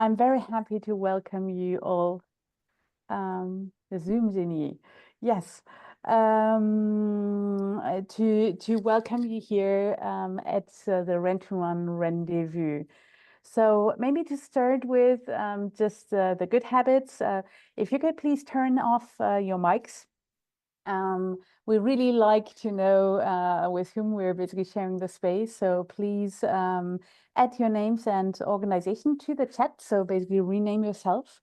I'm very happy to welcome you all, the Zoom genie. Yes, to welcome you here at the RENdez-vous. So maybe to start with just the good habits. If you could please turn off your mics. We really like to know with whom we're basically sharing the space. So please add your names and organization to the chat. So basically rename yourself.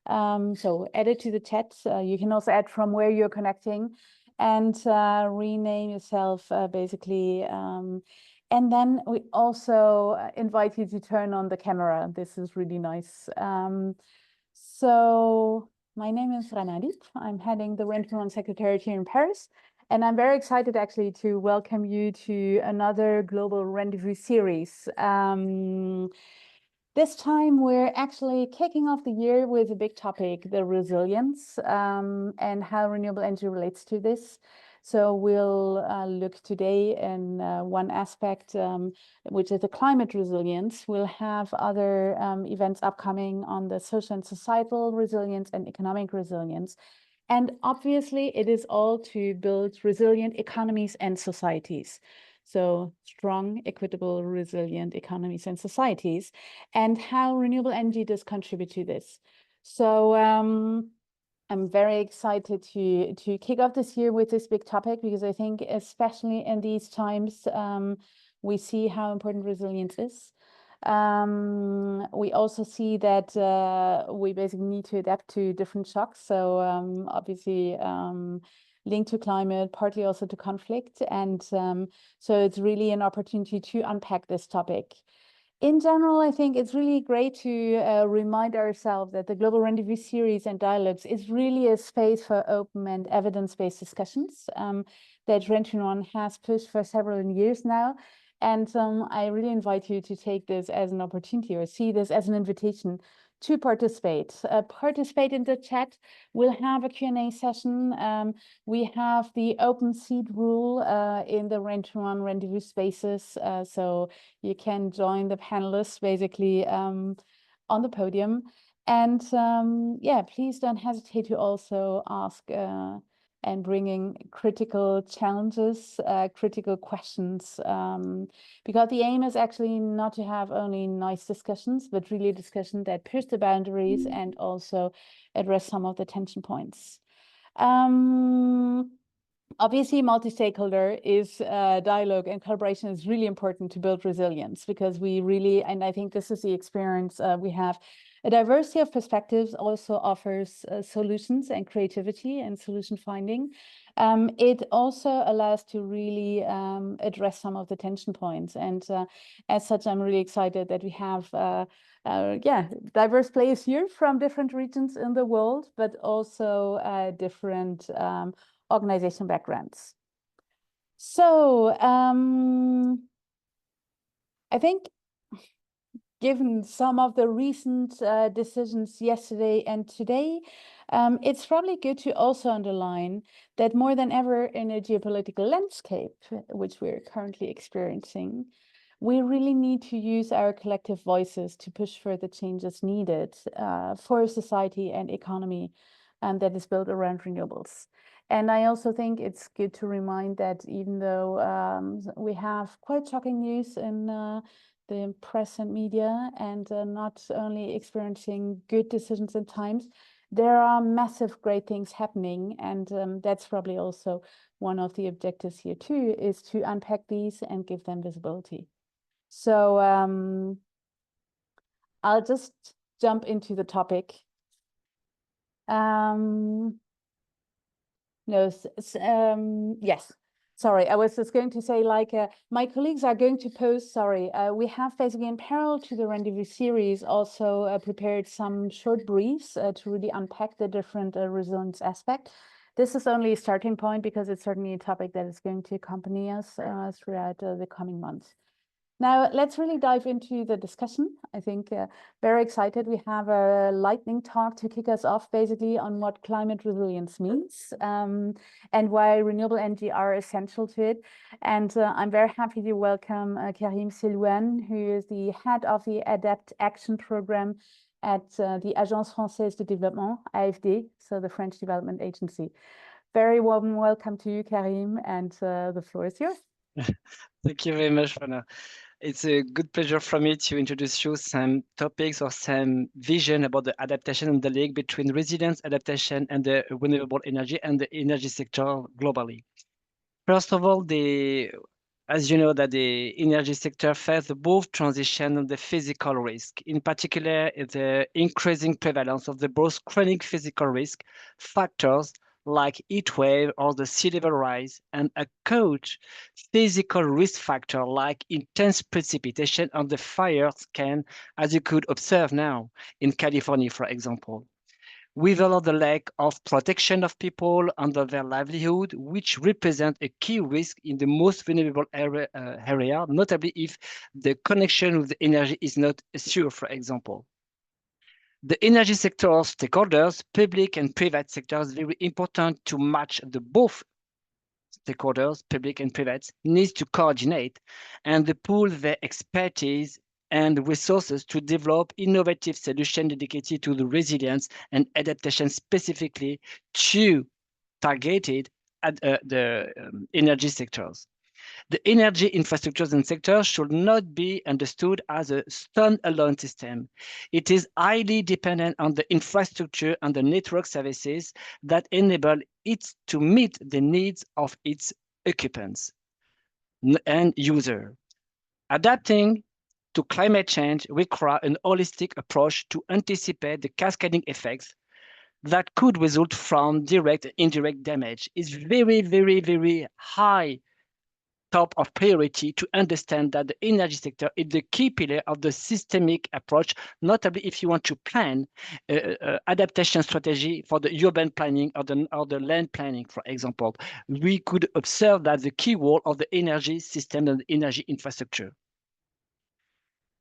So add it to the chat. You can also add from where you're connecting and rename yourself basically. And then we also invite you to turn on the camera. This is really nice. So my name is Renewables. I'm heading the RENdez-vous Secretariat here in Paris. And I'm very excited actually to welcome you to another global RENdez-vous series. This time we're actually kicking off the year with a big topic, the resilience, and how renewable energy relates to this. So we'll look today in one aspect, which is the climate resilience. We'll have other events upcoming on the social and societal resilience and economic resilience. And obviously, it is all to build resilient economies and societies. So strong, equitable, resilient economies and societies, and how renewable energy does contribute to this. So I'm very excited to kick off this year with this big topic, because I think especially in these times, we see how important resilience is. We also see that we basically need to adapt to different shocks. So obviously linked to climate, partly also to conflict. And so it's really an opportunity to unpack this topic. In general, I think it's really great to remind ourselves that the Global RENdez-vous series and dialogues is really a space for open and evidence-based discussions that RENdez-vous has pushed for several years now. And I really invite you to take this as an opportunity, or see this as an invitation to participate. Participate in the chat. We'll have a Q&A session. We have the open CEED rule in the RENdez-vous spaces. So you can join the panelists basically on the podium. And yeah, please don't hesitate to also ask and bringing critical challenges, critical questions, because the aim is actually not to have only nice discussions, but really a discussion that push the boundaries and also address some of the tension points. Obviously, multi-stakeholder is dialogue and collaboration is really important to build resilience, because we really, and I think this is the experience we have, a diversity of perspectives also offers solutions and creativity and solution finding. It also allows to really address some of the tension points. And as such, I'm really excited that we have diverse players here from different regions in the world, but also different organization backgrounds. So I think, given some of the recent decisions yesterday and today, it's probably good to also underline that more than ever in a geopolitical landscape, which we're currently experiencing, we really need to use our collective voices to push for the changes needed for a society and economy that is built around renewables. And I also think it's good to remind that even though we have quite shocking news in the press and media, and not only experiencing good decisions in times, there are massive great things happening. And that's probably also one of the objectives here too, is to unpack these and give them visibility. So I'll just jump into the topic. Yes. Sorry, I was just going to say, like, my colleagues are going to post, we have basically in parallel to the RENdez-vous series also prepared some short briefs to really unpack the different resilience aspect. This is only a starting point, because it's certainly a topic that is going to accompany us throughout the coming months. Now, let's really dive into the discussion. I think very excited. We have a lightning talk to kick us off basically on what climate resilience means and why renewable energy are essential to it. And I'm very happy to welcome Karim Selouane, who is the head of the adaptation program at the Agence Française de Développement, AFD, so the French Development Agency. Very warm welcome to you, Karim, and the floor is yours. Thank you very much, Fana. It's a good pleasure for me to introduce you some topics or some vision about the adaptation and the link between resilience, adaptation, and the renewable energy and the energy sector globally. First of all, as you know, that the energy sector faces both transition and the physical risk. In particular, the increasing prevalence of the both chronic physical risk factors like heat wave or the sea level rise, and acute physical risk factor like intense precipitation on the fire can, as you could observe now in California, for example. Without the lack of protection of people under their livelihood, which represent a key risk in the most vulnerable area, notably if the connection with the energy is not secure, for example. The energy sector stakeholders, public and private sectors, very important to match the both stakeholders, public and private, needs to coordinate and pool their expertise and resources to develop innovative solutions dedicated to the resilience and adaptation specifically to targeted at the energy sectors. The energy infrastructures and sectors should not be understood as a standalone system. It is highly dependent on the infrastructure and the network services that enable it to meet the needs of its occupants and users. Adapting to climate change requires an holistic approach to anticipate the cascading effects that could result from direct and indirect damage. It's very, very, very high top of priority to understand that the energy sector is the key pillar of the systemic approach, notably if you want to plan adaptation strategy for the urban planning or the land planning, for example. We could observe that the key role of the energy system and the energy infrastructure.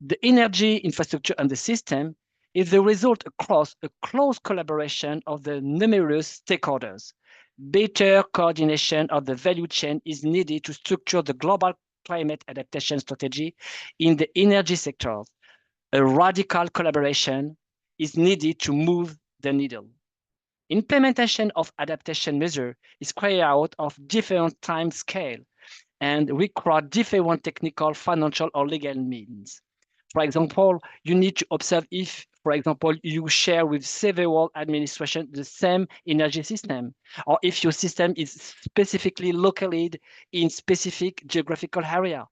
The energy infrastructure and the system is the result across a close collaboration of the numerous stakeholders. Better coordination of the value chain is needed to structure the global climate adaptation strategy in the energy sector. A radical collaboration is needed to move the needle. Implementation of adaptation measures is carried out of different time scale and require different technical, financial, or legal means. For example, you need to observe if, for example, you share with several administrations the same energy system, or if your system is specifically located in specific geographical area.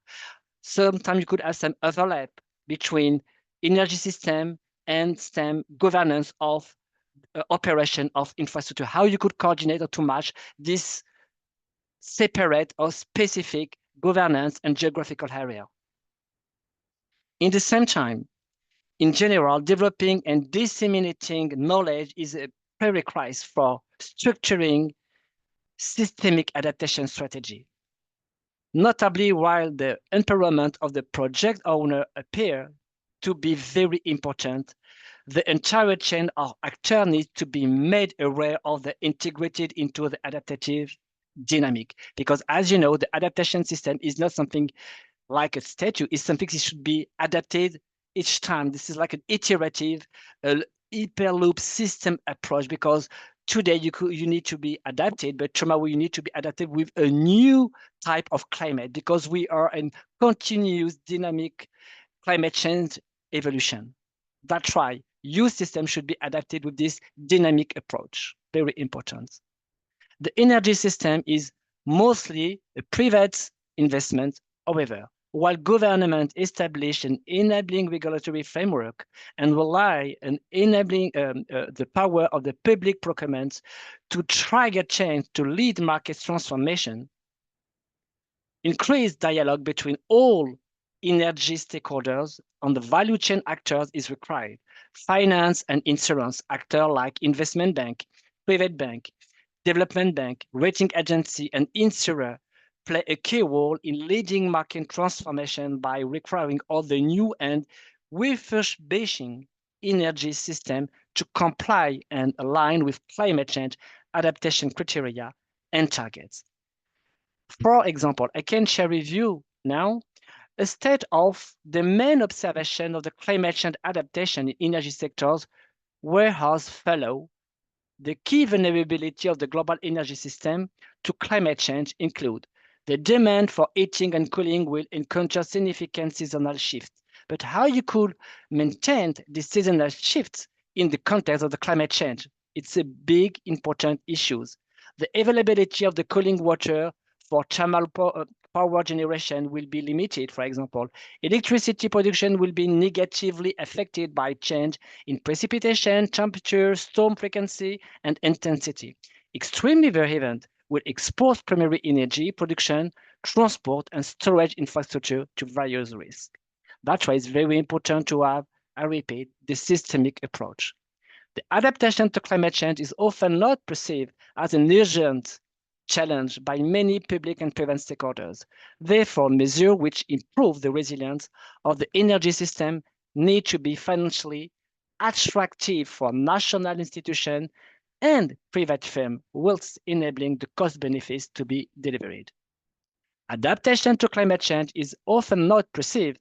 Sometimes you could have some overlap between energy system and STEM governance of operation of infrastructure, how you could coordinate or to match this separate or specific governance and geographical area. In the same time, in general, developing and disseminating knowledge is a prerequisite for structuring systemic adaptation strategy. Notably, while the empowerment of the project owner appears to be very important, the entire chain of actors needs to be made aware of the integrated into the adaptive dynamic. Because as you know, the adaptation system is not something like a statue, it's something that should be adapted each time. This is like an iterative hyperloop system approach, because today you need to be adapted, but tomorrow you need to be adapted with a new type of climate, because we are in continuous dynamic climate change evolution. That's why your system should be adapted with this dynamic approach. Very important. The energy system is mostly a private investment, however, while government establish an enabling regulatory framework and rely on enabling the power of the public procurement to trigger change to lead market transformation, increased dialogue between all energy stakeholders on the value chain actors is required. Finance and insurance actors like investment bank, private bank, development bank, rating agency, and insurer play a key role in leading market transformation by requiring all the new and refurbishing energy system to comply and align with climate change adaptation criteria and targets. For example, I can share with you now a state of the main observation of the climate change adaptation in energy sectors were as follow. The key vulnerability of the global energy system to climate change include the demand for heating and cooling will encounter significant seasonal shifts. But how you could maintain these seasonal shifts in the context of the climate change? It's a big, important issue. The availability of the cooling water for thermal power generation will be limited, for example. Electricity production will be negatively affected by change in precipitation, temperature, storm frequency, and intensity. Extreme weather events will expose primary energy production, transport, and storage infrastructure to various risks. That's why it's very important to have, I repeat, the systemic approach. The adaptation to climate change is often not perceived as an urgent challenge by many public and private stakeholders. Therefore, measures which improve the resilience of the energy system need to be financially attractive for national institutions and private firms, whilst enabling the cost benefits to be delivered. Adaptation to climate change is often not perceived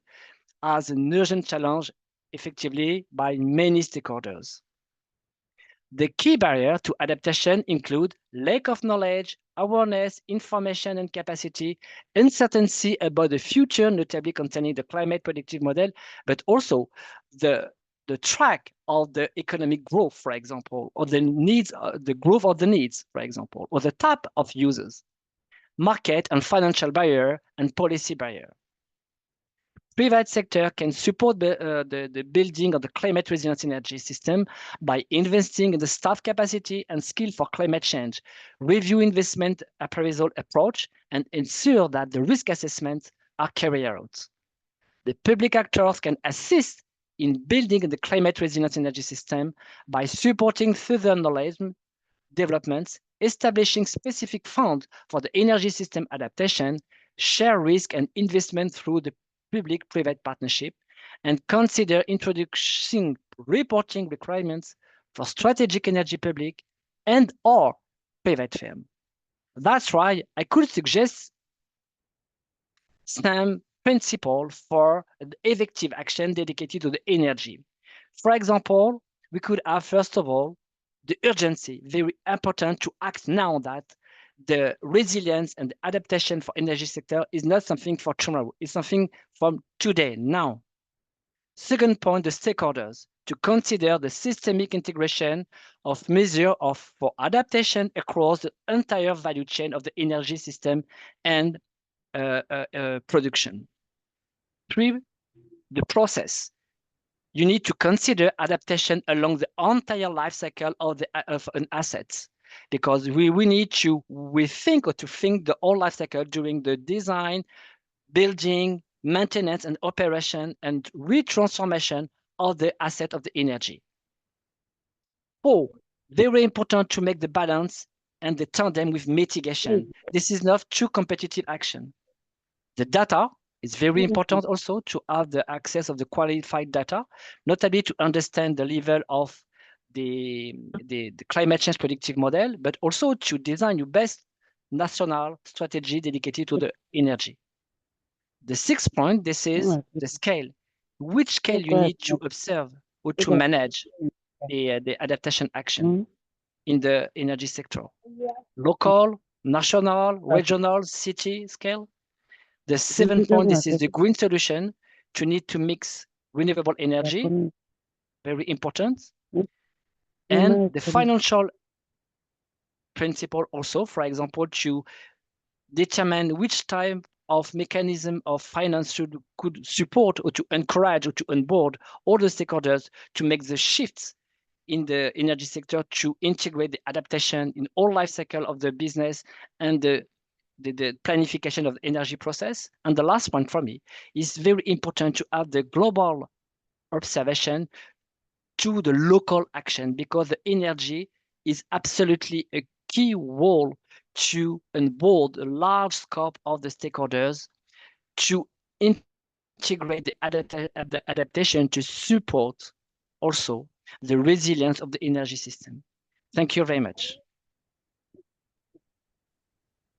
as an urgent challenge effectively by many stakeholders. The key barriers to adaptation include lack of knowledge, awareness, information and capacity, uncertainty about the future, notably concerning the climate predictive model, but also the track of the economic growth, for example, or the needs, the growth of the needs, for example, or the type of users, market and financial barrier and policy barrier. Private sector can support the building of the climate resilience energy system by investing in the staff capacity and skill for climate change, review investment appraisal approach, and ensure that the risk assessments are carried out. The public actors can assist in building the climate resilience energy system by supporting further knowledge developments, establishing specific funds for the energy system adaptation, share risk and investment through the public-private partnership, and consider introducing reporting requirements for strategic energy public and or private firm. That's why I could suggest some principles for the effective action dedicated to the energy. For example, we could have, first of all, the urgency, very important to act now that the resilience and the adaptation for energy sector is not something for tomorrow, it's something from today, now. Second point, the stakeholders, to consider the systemic integration of measures for adaptation across the entire value chain of the energy system and production. Three, the process. You need to consider adaptation along the entire life cycle of an asset, because we need to think the whole life cycle during the design, building, maintenance and operation and retransformation of the asset of the energy. Four, very important to make the balance and the tandem with mitigation. This is not too competitive action. The data is very important also to have the access of the qualified data, notably to understand the level of the climate change predictive model, but also to design your best national strategy dedicated to the energy. The sixth point, this is the scale. Which scale you need to observe or to manage the adaptation action in the energy sector? Local, national, regional, city scale? The seventh point, this is the green solution to need to mix renewable energy, very important. And the financial principle also, for example, to determine which type of mechanism of finance could support or to encourage or to onboard all the stakeholders to make the shifts in the energy sector to integrate the adaptation in all life cycle of the business and the planification of the energy process. And the last one for me is very important to have the global observation to the local action, because the energy is absolutely a key role to onboard a large scope of the stakeholders to integrate the adaptation to support also the resilience of the energy system. Thank you very much.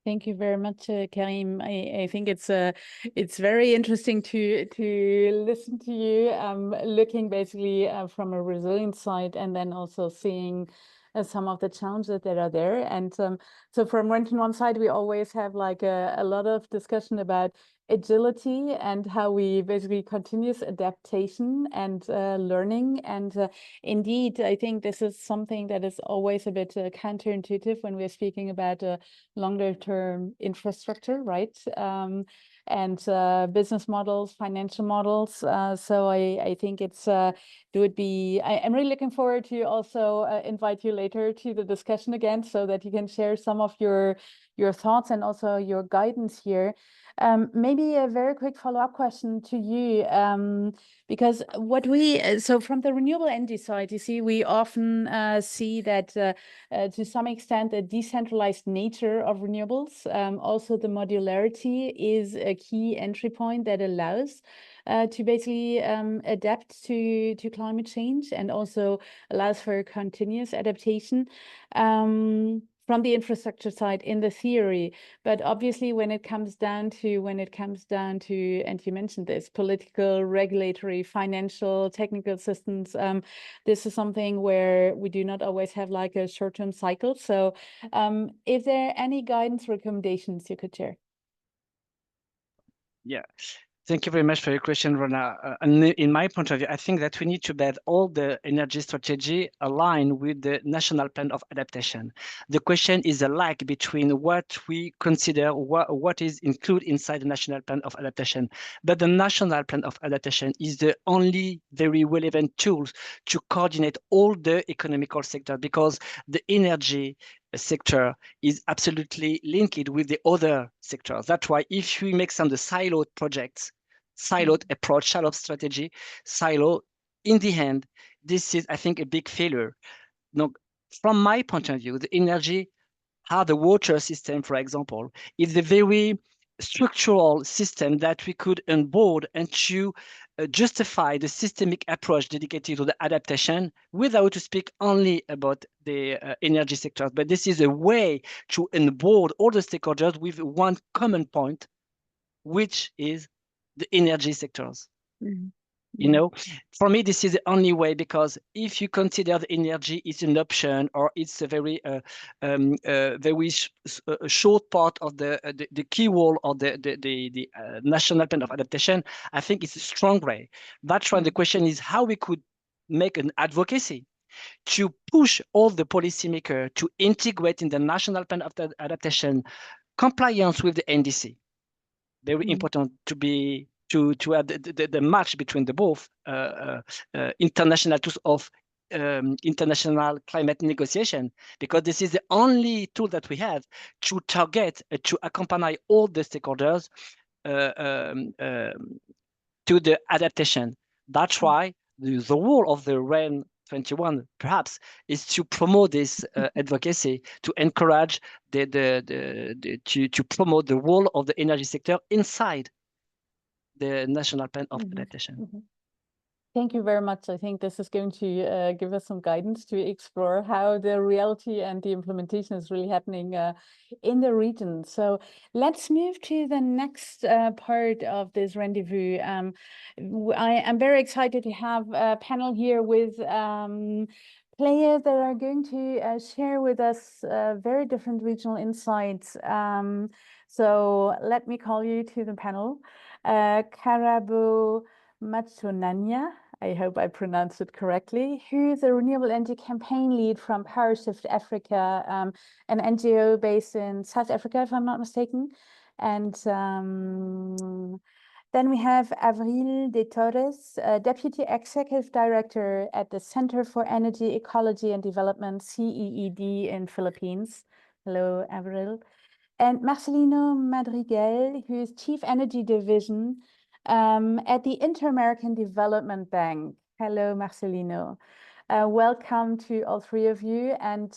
Thank you very much, Karim. I think it's very interesting to listen to you, looking basically from a resilience side, and then also seeing some of the challenges that are there. And so from one side, we always have like a lot of discussion about agility and how we basically continuous adaptation and learning. And indeed, I think this is something that is always a bit counterintuitive when we're speaking about longer term infrastructure, right? And business models, financial models. So I think it would be, I'm really looking forward to also invite you later to the discussion again, so that you can share some of your thoughts and also your guidance here. Maybe a very quick follow-up question to you, because what so from the renewable energy side, you see, we often see that to some extent the decentralized nature of renewables, also the modularity is a key entry point that allows to basically adapt to climate change, and also allows for continuous adaptation. From the infrastructure side in the theory, but obviously when it comes down to, and you mentioned this, political, regulatory, financial, technical assistance, this is something where we do not always have like a short-term cycle. So is there any guidance recommendations you could share? Yeah. Thank you very much for your question, Rona. And in my point of view, I think that we need to bet all the energy strategy align with the national plan of adaptation. The question is a lag between what we consider what is included inside the national plan of adaptation. But the national plan of adaptation is the only very relevant tool to coordinate all the economical sector, because the energy sector is absolutely linked with the other sectors. That's why if we make some of the siloed projects, siloed approach, siloed strategy, in the end, this is, I think, a big failure. Now, from my point of view, the energy, how the water system, for example, is a very structural system that we could onboard and to justify the systemic approach dedicated to the adaptation without to speak only about the energy sectors. But this is a way to onboard all the stakeholders with one common point, which is the energy sectors. You know, for me, this is the only way, because if you consider the energy is an option, or it's a very short part of the key wall of the national plan of adaptation, I think it's a strong way. That's why the question is how we could make an advocacy to push all the policymakers to integrate in the national plan of adaptation compliance with the NDC. Very important to be to have the match between the both international tools of international climate negotiation, because this is the only tool that we have to target, to accompany all the stakeholders to the adaptation. That's why the role of the REN 21 perhaps is to promote this advocacy, to encourage to promote the role of the energy sector inside the national plan of adaptation. Thank you very much. I think this is going to give us some guidance to explore how the reality and the implementation is really happening in the region. So let's move to the next part of this rendezvous. I am very excited to have a panel here with players that are going to share with us very different regional insights. So let me call you to the panel. Karabo Mokgonyana, I hope I pronounced it correctly, who is a renewable energy campaign lead from Power Shift Africa, an NGO based in South Africa, if I'm not mistaken. And then we have Avril de Torres, Deputy Executive Director at the Center for Energy, Ecology and Development, CEED in Philippines. Hello, Avril. And Marcelino Madrigal, who is Chief Energy Division at the Inter-American Development Bank. Hello, Marcelino. Welcome to all three of you. And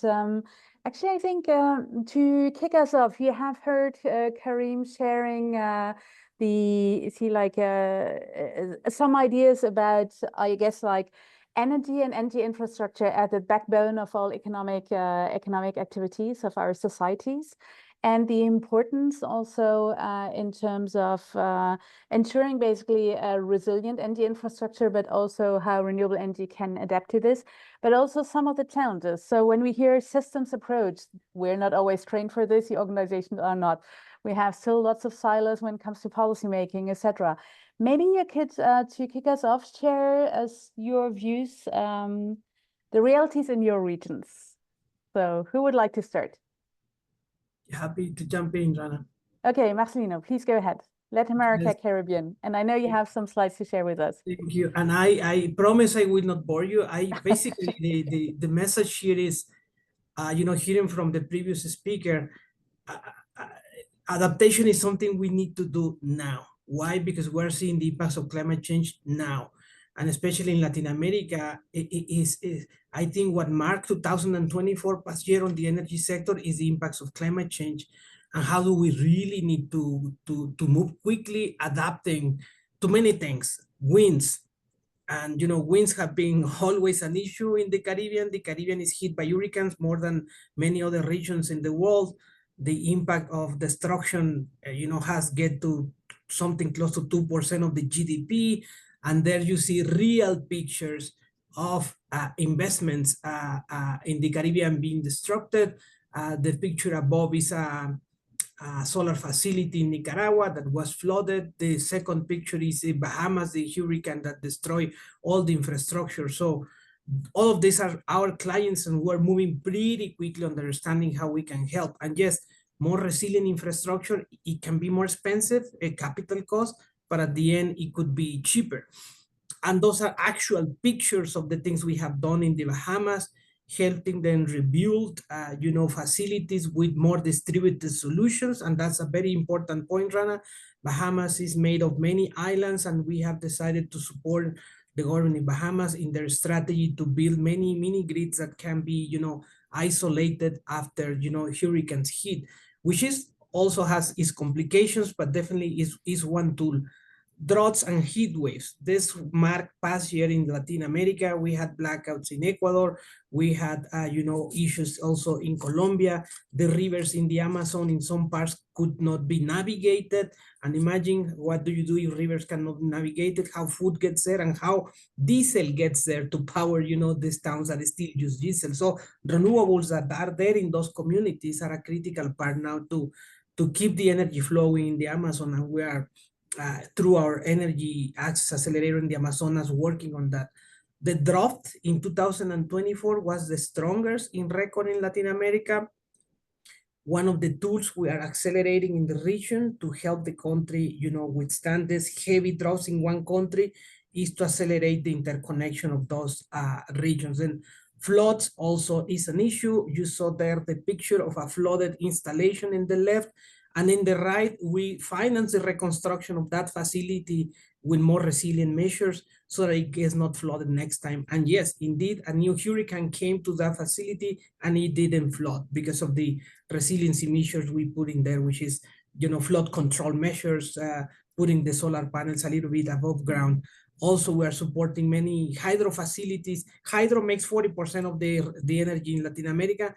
actually, I think to kick us off, you have heard Karim sharing some ideas about, I guess, like energy and energy infrastructure at the backbone of all economic activities of our societies. and the importance also in terms of ensuring basically a resilient energy infrastructure, but also how renewable energy can adapt to this, but also some of the challenges. So when we hear systems approach, we're not always trained for this, the organizations are not. We have still lots of silos when it comes to policymaking, etc. Maybe you could, to kick us off, share as your views, the realities in your regions. So who would like to start? Happy to jump in, Rana. Okay, Marcelino, please go ahead. Latin America, Yes. Caribbean. And I know you have some slides to share with us. Thank you. And I promise I will not bore you. I basically, the message here is, hearing from the previous speaker, adaptation is something we need to do now. Why? Because we're seeing the impacts of climate change now. And especially in Latin America, I think what marked 2024 past year on the energy sector is the impacts of climate change, and how do we really need to move quickly, adapting to many things. Winds, and winds have been always an issue in the Caribbean. The Caribbean is hit by hurricanes more than many other regions in the world. The impact of destruction, has get to something close to 2% of the GDP. And there you see real pictures of investments in the Caribbean being destructed. The picture above is a solar facility in Nicaragua that was flooded. The second picture is in Bahamas, the hurricane that destroyed all the infrastructure. So all of these are our clients, and we're moving pretty quickly understanding how we can help. And yes, more resilient infrastructure, it can be more expensive, a capital cost, but at the end, it could be cheaper. And those are actual pictures of the things we have done in the Bahamas, helping them rebuild, facilities with more distributed solutions. And that's a very important point, Rana. Bahamas is made of many islands, and we have decided to support the government in Bahamas in their strategy to build many mini grids that can be, isolated after, hurricanes hit, which is also has its complications, but definitely is one tool. Droughts and heat waves. This marked past year in Latin America. We had blackouts in Ecuador. We had, issues also in Colombia. The rivers in the Amazon in some parts could not be navigated. And imagine, what do you do if rivers cannot be navigated? How food gets there, and how diesel gets there to power, these towns that still use diesel. So renewables that are there in those communities are a critical part now to keep the energy flowing in the Amazon. And we are, through our energy access accelerator in the Amazonas, working on that. The drought in 2024 was the strongest in record in Latin America. One of the tools we are accelerating in the region to help the country, withstand this heavy droughts in one country is to accelerate the interconnection of those regions. And floods also is an issue. You saw there the picture of a flooded installation in the left. And in the right, we finance the reconstruction of that facility with more resilient measures so that it gets not flooded next time. And yes, indeed, a new hurricane came to that facility and it didn't flood because of the resiliency measures we put in there, which is, flood control measures, putting the solar panels a little bit above ground. Also, we are supporting many hydro facilities. Hydro makes 40% of the energy in Latin America.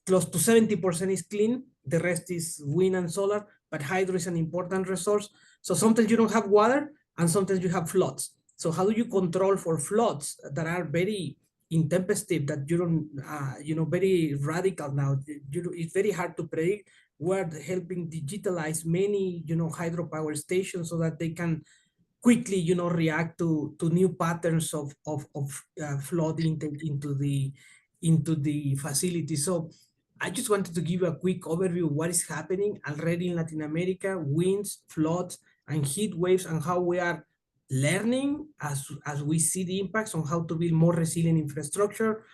Close to 70% is clean. The rest is wind and solar, but hydro is an important resource. So sometimes you don't have water, and sometimes you have floods. So how do you control for floods that are very intempestive, that you don't, very radical now? It's very hard to predict. We're helping digitalize many, hydropower stations so that they can quickly, react to new patterns of flood intake into the facility. So I just wanted to give you a quick overview of what is happening already in Latin America: winds, floods, and heat waves, and how we are learning as we see the impacts on how to build more resilient infrastructure.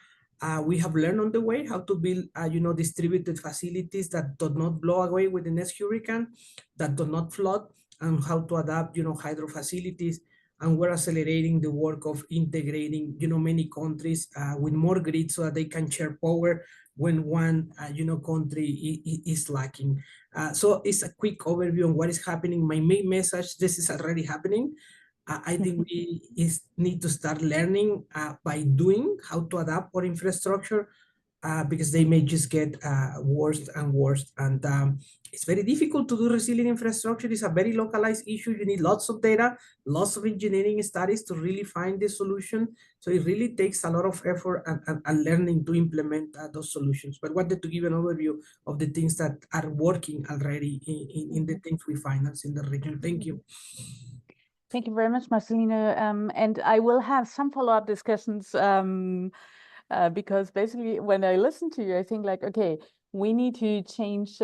We have learned on the way how to build, distributed facilities that do not blow away with the next hurricane, that do not flood, and how to adapt, hydro facilities. And we're accelerating the work of integrating, many countries with more grids so that they can share power when one, country is lacking. So it's a quick overview on what is happening. My main message: this is already happening. I think we need to start learning by doing how to adapt our infrastructure. because they may just get worse and worse. And it's very difficult to do resilient infrastructure. It's a very localized issue. You need lots of data, lots of engineering studies to really find the solution. So it really takes a lot of effort and learning to implement those solutions. But wanted to give an overview of the things that are working already in the things we finance in the region. Thank you. Thank you very much, Marcelino. And I will have some follow-up discussions because basically when I listen to you, I think like, okay, we need to change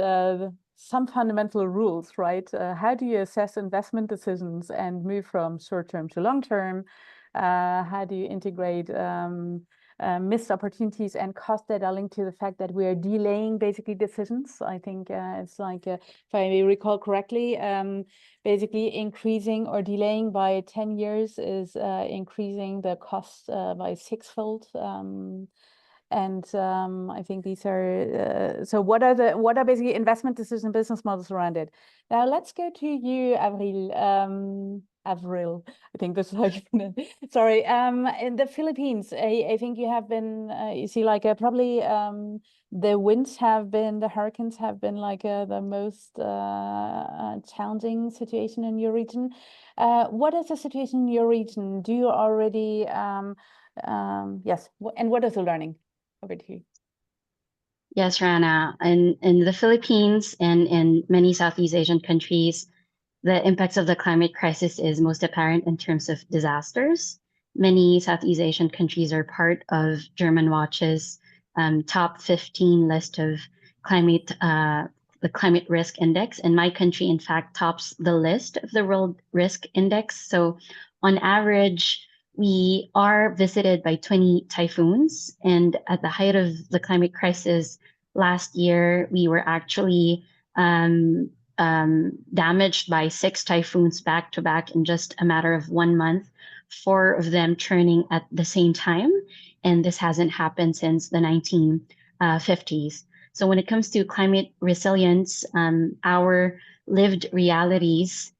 some fundamental rules, right? How do you assess investment decisions and move from short-term to long-term? How do you integrate missed opportunities and costs that are linked to the fact that we are delaying basically decisions? I think it's like, if I recall correctly, basically increasing or delaying by 10 years is increasing the cost by sixfold. And I think these are, so what are basically investment decision business models around it? Now let's go to you, Avril. Avril, I think this is how you pronounce it. Sorry, in the Philippines, I think you have been, you see like probably the winds have been, the hurricanes have been like the most challenging situation in your region. What is the situation in your region? Do you already, yes, and what is the learning? Over to you. Yes, Rana, in the Philippines and in many Southeast Asian countries, the impacts of the climate crisis is most apparent in terms of disasters. Many Southeast Asian countries are part of German Watch's top 15 list of the climate risk index. And my country, in fact, tops the list of the World Risk Index. So on average, we are visited by 20 typhoons. And at the height of the climate crisis last year, we were actually damaged by 6 typhoons back to back in just a matter of 1 month, 4 of them turning at the same time. And this hasn't happened since the 1950s. So when it comes to climate resilience, our lived realities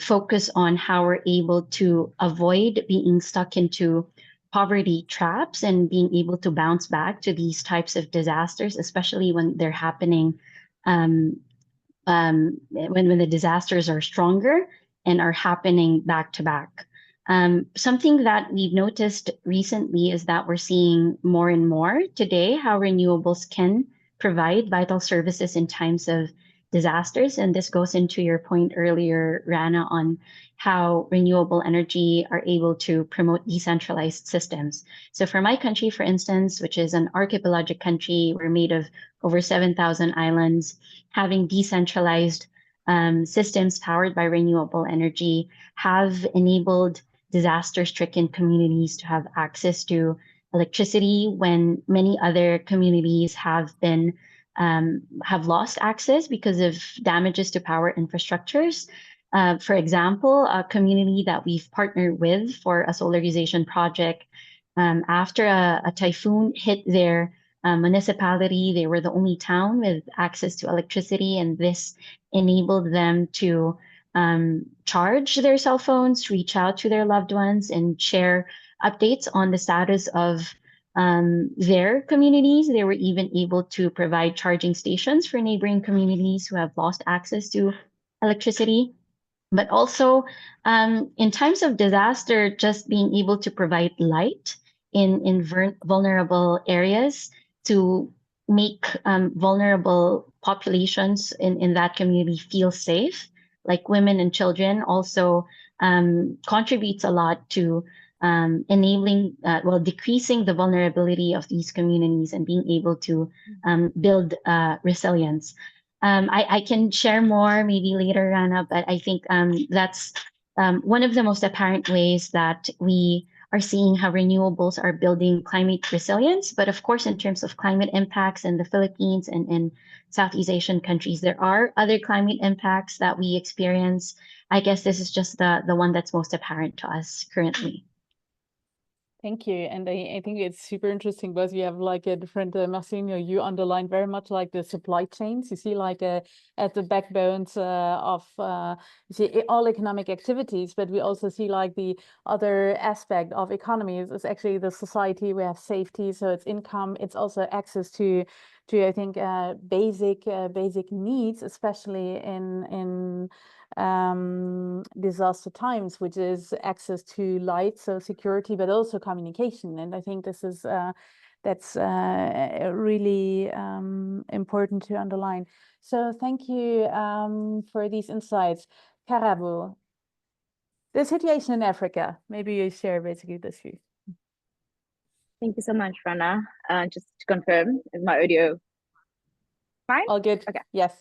focus on how we're able to avoid being stuck into poverty traps and being able to bounce back to these types of disasters, especially when they're happening when the disasters are stronger and are happening back to back. Something that we've noticed recently is that we're seeing more and more today how renewables can provide vital services in times of disasters. And this goes into your point earlier, Rana, on how renewable energy are able to promote decentralized systems. So for my country, for instance, which is an archipelagic country, we're made of over 7,000 islands, having decentralized systems powered by renewable energy have enabled disaster-stricken communities to have access to electricity when many other communities have lost access because of damages to power infrastructures. For example, a community that we've partnered with for a solarization project, after a typhoon hit their municipality, they were the only town with access to electricity, and this enabled them to charge their cell phones, reach out to their loved ones, and share updates on the status of their communities. They were even able to provide charging stations for neighboring communities who have lost access to electricity. But also, in times of disaster, just being able to provide light in vulnerable areas to make vulnerable populations in that community feel safe, like women and children, also contributes a lot to enabling, decreasing the vulnerability of these communities and being able to build resilience. I can share more maybe later, Rana, but I think that's one of the most apparent ways that we are seeing how renewables are building climate resilience. But of course, in terms of climate impacts in the Philippines and in Southeast Asian countries, there are other climate impacts that we experience. I guess this is just the one that's most apparent to us currently. Thank you. And I think it's super interesting because you have like a different, Marcelino, you underline very much like the supply chains. You see like at the backbones of, you see all economic activities, but we also see like the other aspect of economies is actually the society. We have safety, so it's income. It's also access to I think, basic needs, especially in disaster times, which is access to light, so security, but also communication. And I think this is that's really important to underline. So thank you for these insights. Karabo, the situation in Africa, maybe you share basically this view. Thank you so much, Rana. Just to confirm, is my audio fine? All good. Okay. Yes.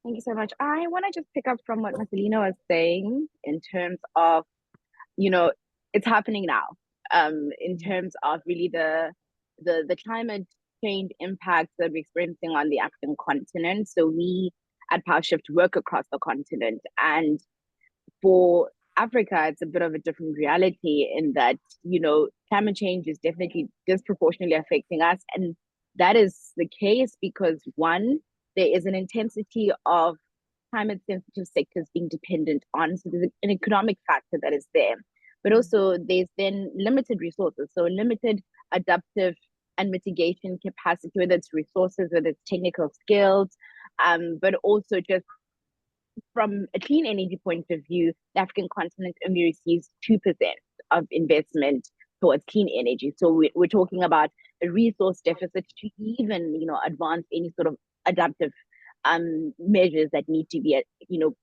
Thank you so much. I want to just pick up from what Marcelino was saying in terms of, it's happening now. In terms of really the climate change impacts that we're experiencing on the African continent. So we at PowerShift work across the continent, and for Africa, it's a bit of a different reality in that, climate change is definitely disproportionately affecting us. And that is the case because, one, there is an intensity of climate sensitive sectors being dependent on. So there's an economic factor that is there. But also there's then limited resources. So limited adaptive and mitigation capacity, whether it's resources, whether it's technical skills, but also just from a clean energy point of view, the African continent only receives 2% of investment towards clean energy. So we're talking about a resource deficit to even, advance any sort of adaptive measures that need to be,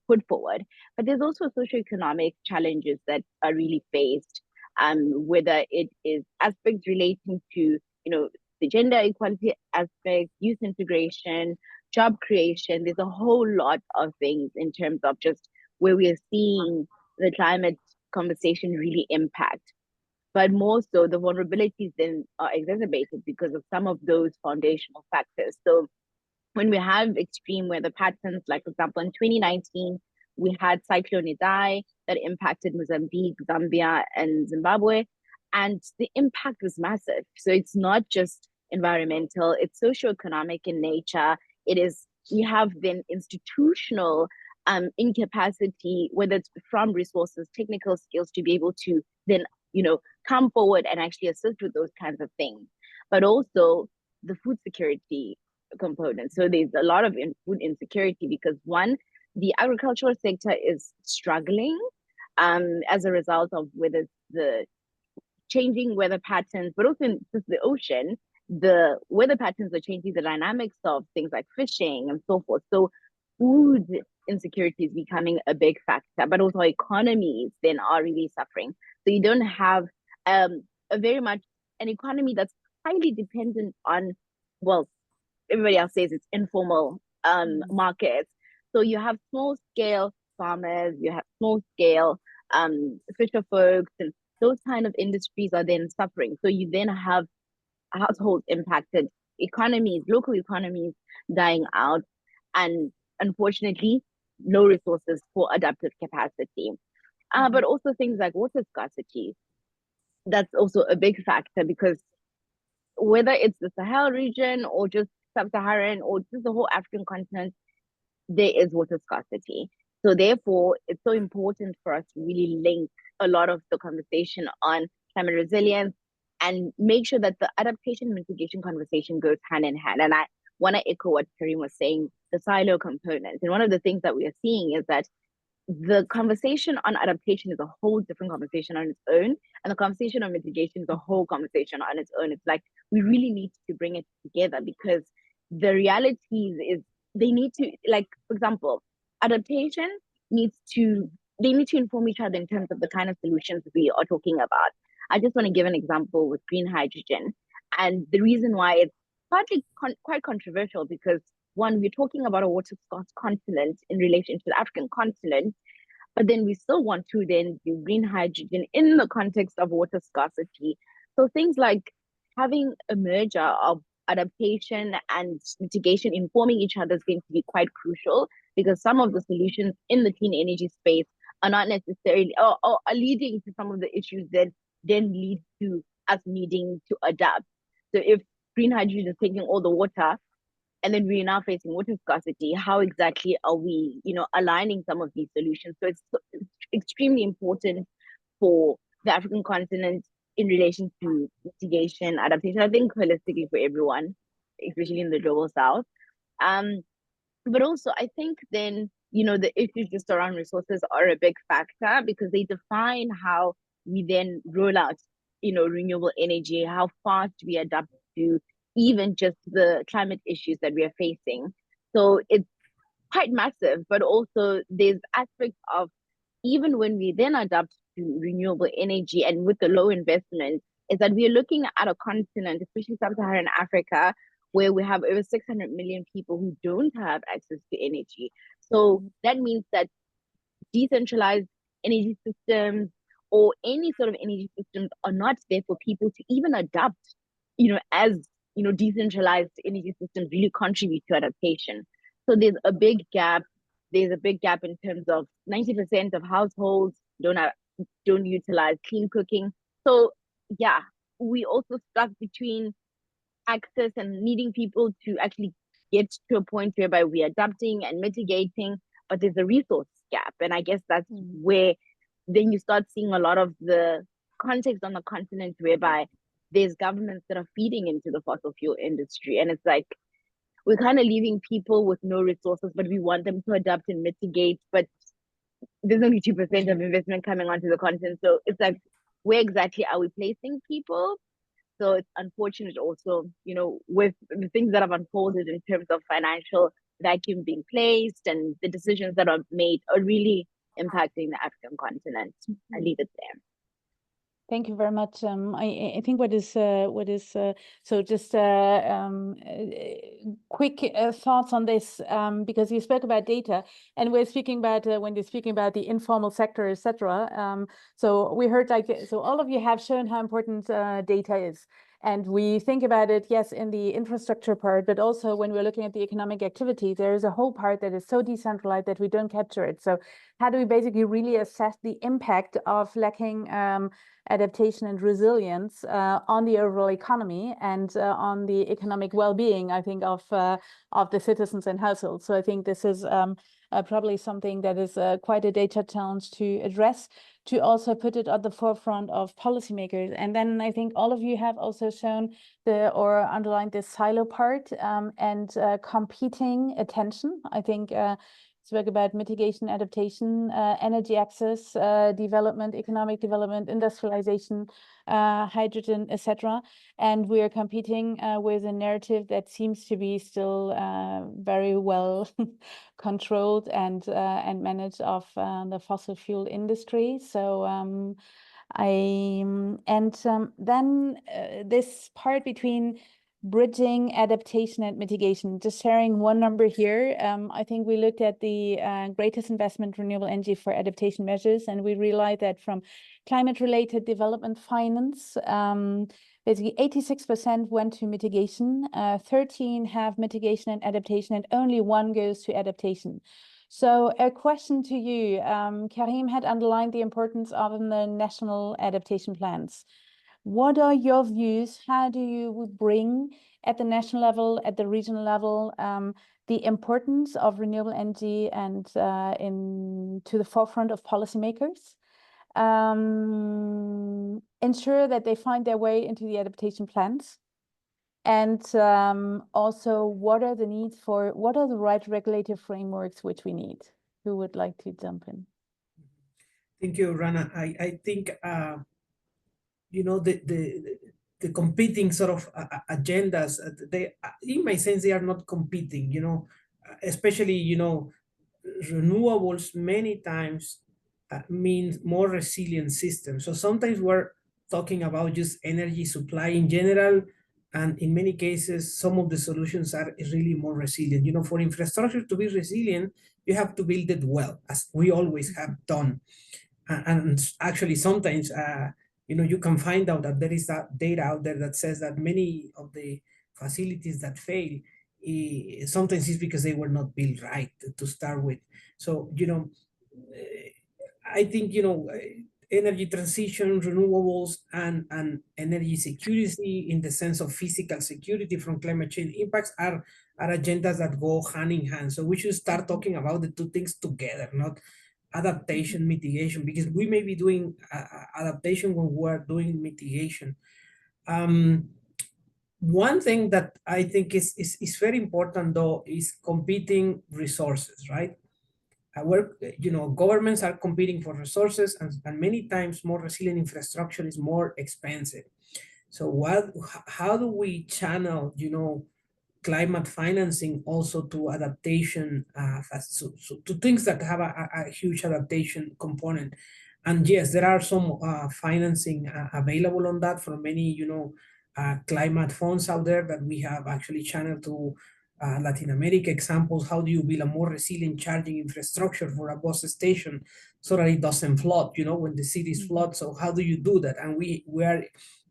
put forward. But there's also socioeconomic challenges that are really faced, whether it is aspects relating to, the gender equality aspect, youth integration, job creation. There's a whole lot of things in terms of just where we are seeing the climate conversation really impact. But more so, the vulnerabilities then are exacerbated because of some of those foundational factors. So when we have extreme weather patterns, like for example, in 2019, we had Cyclone Idai that impacted Mozambique, Zambia, and Zimbabwe. And the impact was massive. So it's not just environmental, it's socioeconomic in nature. We have then institutional incapacity, whether it's from resources, technical skills, to be able to then, come forward and actually assist with those kinds of things. But also the food security component. So there's a lot of food insecurity because, one, the agricultural sector is struggling as a result of whether it's the changing weather patterns, but also in just the ocean, the weather patterns are changing the dynamics of things like fishing and so forth. So food insecurity is becoming a big factor, but also economies then are really suffering. So you don't have a very much an economy that's highly dependent on, well, everybody else says it's informal markets. So you have small scale farmers, you have small scale fisher folks, and those kind of industries are then suffering. So you then have households impacted, economies, local economies dying out, and unfortunately, no resources for adaptive capacity. But also things like water scarcity. That's also a big factor because whether it's the Sahel region or just Sub-Saharan or just the whole African continent, there is water scarcity. So therefore, it's so important for us to really link a lot of the conversation on climate resilience and make sure that the adaptation and mitigation conversation goes hand in hand. And I want to echo what Karim was saying, the silo component. And one of the things that we are seeing is that the conversation on adaptation is a whole different conversation on its own. And the conversation on mitigation is a whole conversation on its own. It's like, we really need to bring it together because the realities is they need to, like, for example, adaptation they need to inform each other in terms of the kind of solutions we are talking about. I just want to give an example with green hydrogen. And the reason why it's partly quite controversial because, one, we're talking about a water-scarce continent in relation to the African continent, but then we still want to then do green hydrogen in the context of water scarcity. So things like having a merger of adaptation and mitigation informing each other is going to be quite crucial because some of the solutions in the clean energy space are not necessarily or are leading to some of the issues that then lead to us needing to adapt. So if green hydrogen is taking all the water, and then we're now facing water scarcity, how exactly are we, aligning some of these solutions? So it's extremely important for the African continent in relation to mitigation, adaptation, I think holistically for everyone, especially in the global south. But also I think then, the issues just around resources are a big factor because they define how we then roll out, renewable energy, how fast we adapt to even just the climate issues that we are facing. So it's quite massive, but also there's aspects of even when we then adapt to renewable energy and with the low investment, is that we are looking at a continent, especially sub-Saharan Africa, where we have over 600 million people who don't have access to energy. So that means that decentralized energy systems or any sort of energy systems are not there for people to even adapt, as decentralized energy systems really contribute to adaptation. So there's a big gap. There's a big gap in terms of 90% of households don't utilize clean cooking. So yeah, we also stuck between access and needing people to actually get to a point whereby we're adapting and mitigating, but there's a resource gap. And I guess that's where then you start seeing a lot of the context on the continent whereby there's governments that are feeding into the fossil fuel industry. And it's like, we're kind of leaving people with no resources, but we want them to adapt and mitigate. But there's only 2% of investment coming onto the continent. So it's like, where exactly are we placing people? So it's unfortunate also, with the things that have unfolded in terms of financial vacuum being placed and the decisions that are made are really impacting the African continent. I leave it there. Thank you very much. I think what is so just quick thoughts on this, because you spoke about data and we're speaking about when you're speaking about the informal sector, etc. So we heard so all of you have shown how important data is. And we think about it, yes, in the infrastructure part, but also when we're looking at the economic activity, there is a whole part that is so decentralized that we don't capture it. So how do we basically really assess the impact of lacking adaptation and resilience on the overall economy and on the economic well-being, I think, of the citizens and households? So I think this is probably something that is quite a data challenge to address, to also put it at the forefront of policymakers. And then I think all of you have also shown or underlined this silo part and competing attention. I think spoke about mitigation, adaptation, energy access, development, economic development, industrialization, hydrogen, etc. And we are competing with a narrative that seems to be still very well controlled and managed of the fossil fuel industry. So then this part between bridging adaptation and mitigation, just sharing one number here. I think we looked at the greatest investment renewable energy for adaptation measures, and we realized that from climate-related development finance, basically 86% went to mitigation, 13 have mitigation and adaptation, and only 1 goes to adaptation. So a question to you, Karim had underlined the importance of the national adaptation plans. What are your views? How do you bring at the national level, at the regional level, the importance of renewable energy and to the forefront of policymakers? Ensure that they find their way into the adaptation plans. And also, what are the needs for, what are the right regulative frameworks which we need? Who would like to jump in? Thank you, Rana. I think the competing sort of agendas, they, in my sense, they are not competing, especially, renewables many times means more resilient systems. So sometimes we're talking about just energy supply in general, and in many cases, some of the solutions are really more resilient. For infrastructure to be resilient, you have to build it well, as we always have done. And actually, sometimes, you can find out that there is that data out there that says that many of the facilities that fail, sometimes it's because they were not built right to start with. So, I think, energy transition, renewables, and energy security in the sense of physical security from climate change impacts are agendas that go hand in hand. So we should start talking about the two things together, not adaptation, mitigation, because we may be doing adaptation when we're doing mitigation. One thing that I think is very important, though, is competing resources, right? Governments are competing for resources, and many times more resilient infrastructure is more expensive. So how do we channel, climate financing also to adaptation, to things that have a huge adaptation component? And yes, there are some financing available on that from many, climate funds out there that we have actually channeled to Latin America examples. How do you build a more resilient charging infrastructure for a bus station so that it doesn't flood, when the cities flood? So how do you do that? And we are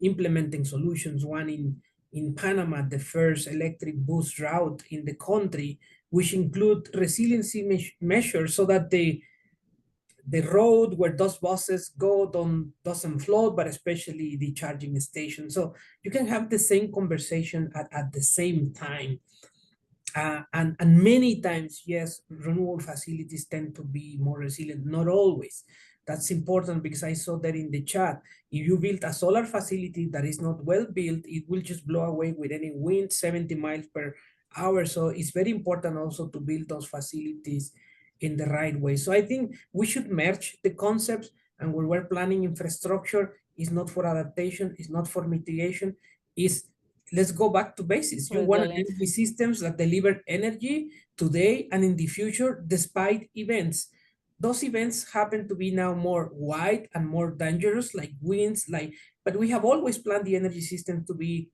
implementing solutions. One in Panama, the first electric bus route in the country, which include resiliency measures so that the road where those buses go doesn't flood, but especially the charging station. So you can have the same conversation at the same time. And many times, yes, renewable facilities tend to be more resilient, not always. That's important because I saw that in the chat. If you build a solar facility that is not well built, it will just blow away with any wind, 70 miles per hour. So it's very important also to build those facilities in the right way. So I think we should merge the concepts, and when we're planning infrastructure, it's not for adaptation, it's not for mitigation, let's go back to basics. You want energy systems that deliver energy today and in the future, despite events. Those events happen to be now more wide and more dangerous, like winds, but we have always planned the energy system to be,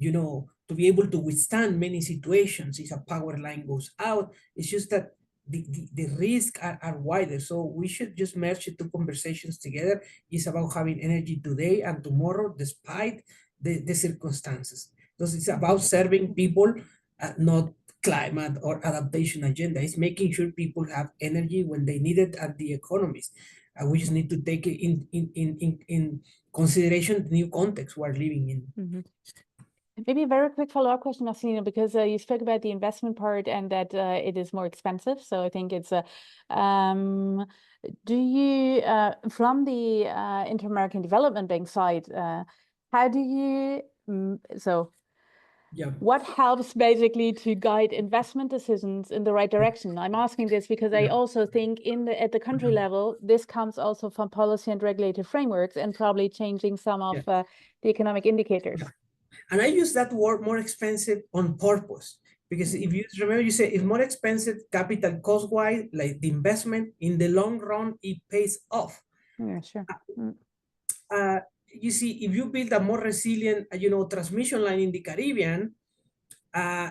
to be able to withstand many situations. If a power line goes out, it's just that the risks are wider. So we should just merge the two conversations together. It's about having energy today and tomorrow, despite the circumstances. Because it's about serving people, not climate or adaptation agenda. It's making sure people have energy when they need it and the economies. We just need to take it in consideration the new context we're living in. Mm-hmm. Maybe a very quick follow-up question, Marcelino, because you spoke about the investment part and that it is more expensive. So I think it's do you, from the Inter-American Development Bank side, how do you, what helps basically to guide investment decisions in the right direction? I'm asking this because I also think at the country level, this comes also from policy and regulatory frameworks and probably changing some of the economic indicators. And I use that word more expensive on purpose, because if you remember, you say it's more expensive capital cost-wise, like the investment in the long run, it pays off. Yeah, sure. You see, if you build a more resilient, transmission line in the Caribbean,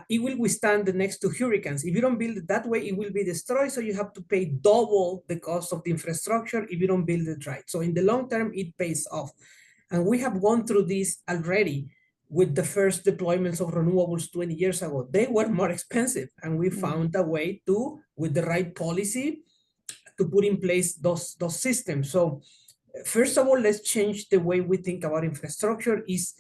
it will withstand the next two hurricanes. If you don't build it that way, it will be destroyed. So you have to pay double the cost of the infrastructure if you don't build it right. So in the long term, it pays off. And we have gone through this already with the first deployments of renewables 20 years ago. They were more expensive, and we found a way to, with the right policy, to put in place those systems. So first of all, let's change the way we think about infrastructure. Is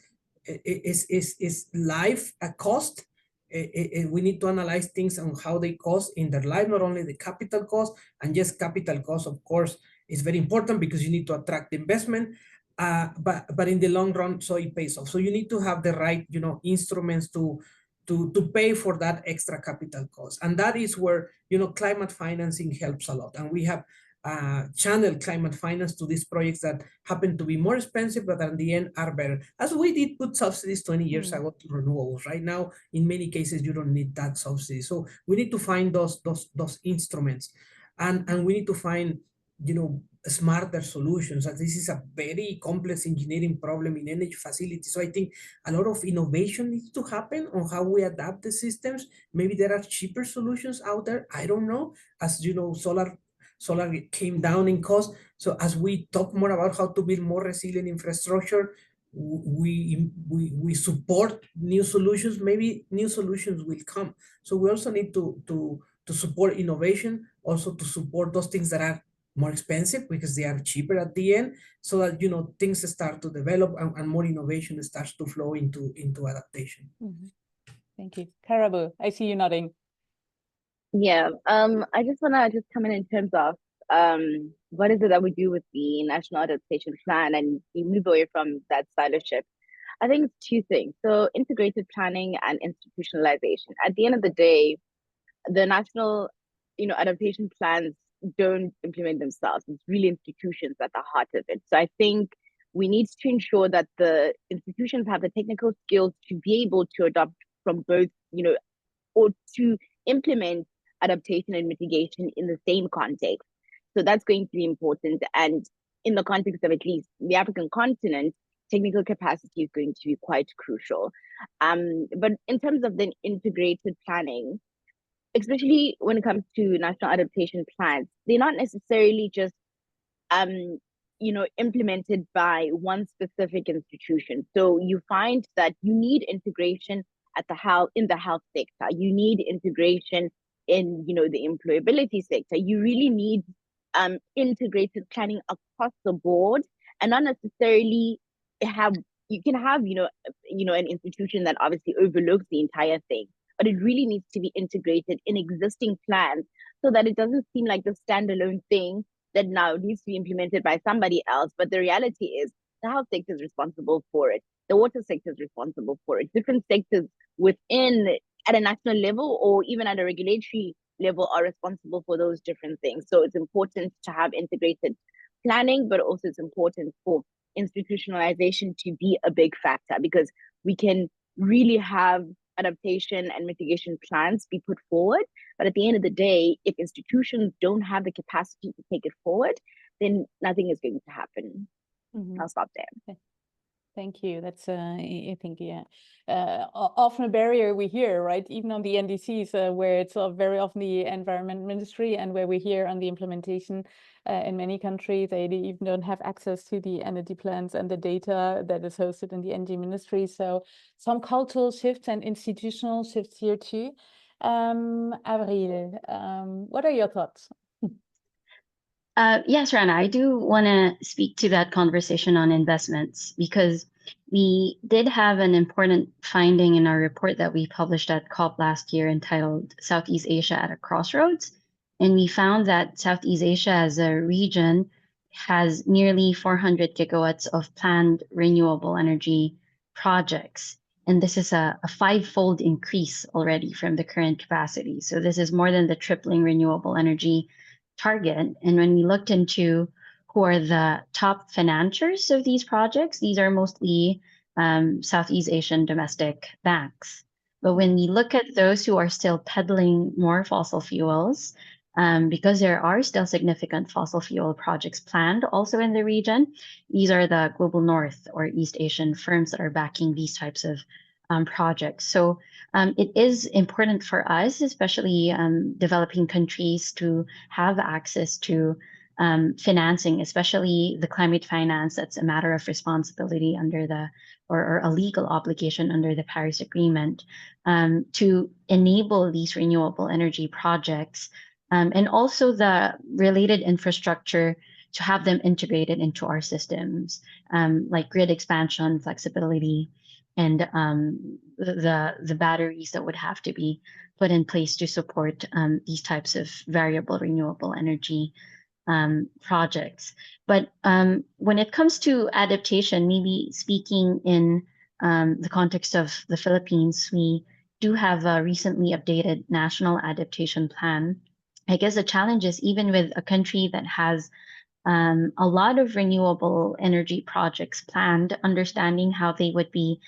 life a cost? We need to analyze things on how they cost in their life, not only the capital cost. And yes, capital cost, of course, is very important because you need to attract investment. But in the long run, so it pays off. So you need to have the right, instruments to pay for that extra capital cost. And that is where, climate financing helps a lot. And we have channeled climate finance to these projects that happen to be more expensive, but in the end are better. As we did put subsidies 20 years ago to renewables. Right now, in many cases, you don't need that subsidy. So we need to find those instruments, and we need to find, smarter solutions. And this is a very complex engineering problem in energy facilities. So I think a lot of innovation needs to happen on how we adapt the systems. Maybe there are cheaper solutions out there. I don't know. As you know, solar came down in cost. So as we talk more about how to build more resilient infrastructure, we support new solutions. Maybe new solutions will come. So we also need to support innovation, also to support those things that are more expensive because they are cheaper at the end, so that, you know, things start to develop and more innovation starts to flow into adaptation. Mm-hmm. Thank you. Karabo, I see you nodding. Yeah, I just want to just come in terms of what is it that we do with the National Adaptation Plan, and we move away from that siloship. I think it's two things. So integrated planning and institutionalization. At the end of the day, the national, adaptation plans don't implement themselves. It's really institutions at the heart of it. So I think we need to ensure that the institutions have the technical skills to be able to adopt from both, or to implement adaptation and mitigation in the same context. So that's going to be important. And in the context of at least the African continent, technical capacity is going to be quite crucial. But in terms of the integrated planning, especially when it comes to national adaptation plans, they're not necessarily just implemented by one specific institution. So you find that you need integration in the health sector. You need integration in the employability sector. You really need integrated planning across the board, and not necessarily you can have an institution that obviously overlooks the entire thing, but it really needs to be integrated in existing plans so that it doesn't seem like the standalone thing that now needs to be implemented by somebody else. But the reality is the health sector is responsible for it. The water sector is responsible for it. Different sectors within, at a national level or even at a regulatory level, are responsible for those different things. So it's important to have integrated planning, but also it's important for institutionalization to be a big factor, because we can really have adaptation and mitigation plans be put forward. But at the end of the day, if institutions don't have the capacity to take it forward, then nothing is going to happen. Mm-hmm. I'll stop there. Okay. Thank you. That's, I think, often a barrier we hear, right? Even on the NDCs, where it's very often the environment ministry, and where we hear on the implementation in many countries, they even don't have access to the energy plans and the data that is hosted in the energy ministry. So some cultural shifts and institutional shifts here too. Avril, what are your thoughts? Yes, Rana, I do want to speak to that conversation on investments, because we did have an important finding in our report that we published at COP last year entitled Southeast Asia at a Crossroads. And we found that Southeast Asia as a region has nearly 400 gigawatts of planned renewable energy projects. And this is a five-fold increase already from the current capacity. So this is more than the tripling renewable energy target. And when we looked into who are the top financiers of these projects, these are mostly Southeast Asian domestic banks. But when we look at those who are still peddling more fossil fuels, because there are still significant fossil fuel projects planned also in the region, these are the global north or East Asian firms that are backing these types of projects. So it is important for us, especially developing countries, to have access to financing, especially the climate finance that's a matter of responsibility under the, or a legal obligation under the Paris Agreement, to enable these renewable energy projects, and also the related infrastructure to have them integrated into our systems, like grid expansion, flexibility, and the batteries that would have to be put in place to support these types of variable renewable energy projects. But when it comes to adaptation, maybe speaking in the context of the Philippines, we do have a recently updated national adaptation plan. I guess the challenge is, even with a country that has a lot of renewable energy projects planned, understanding how they would be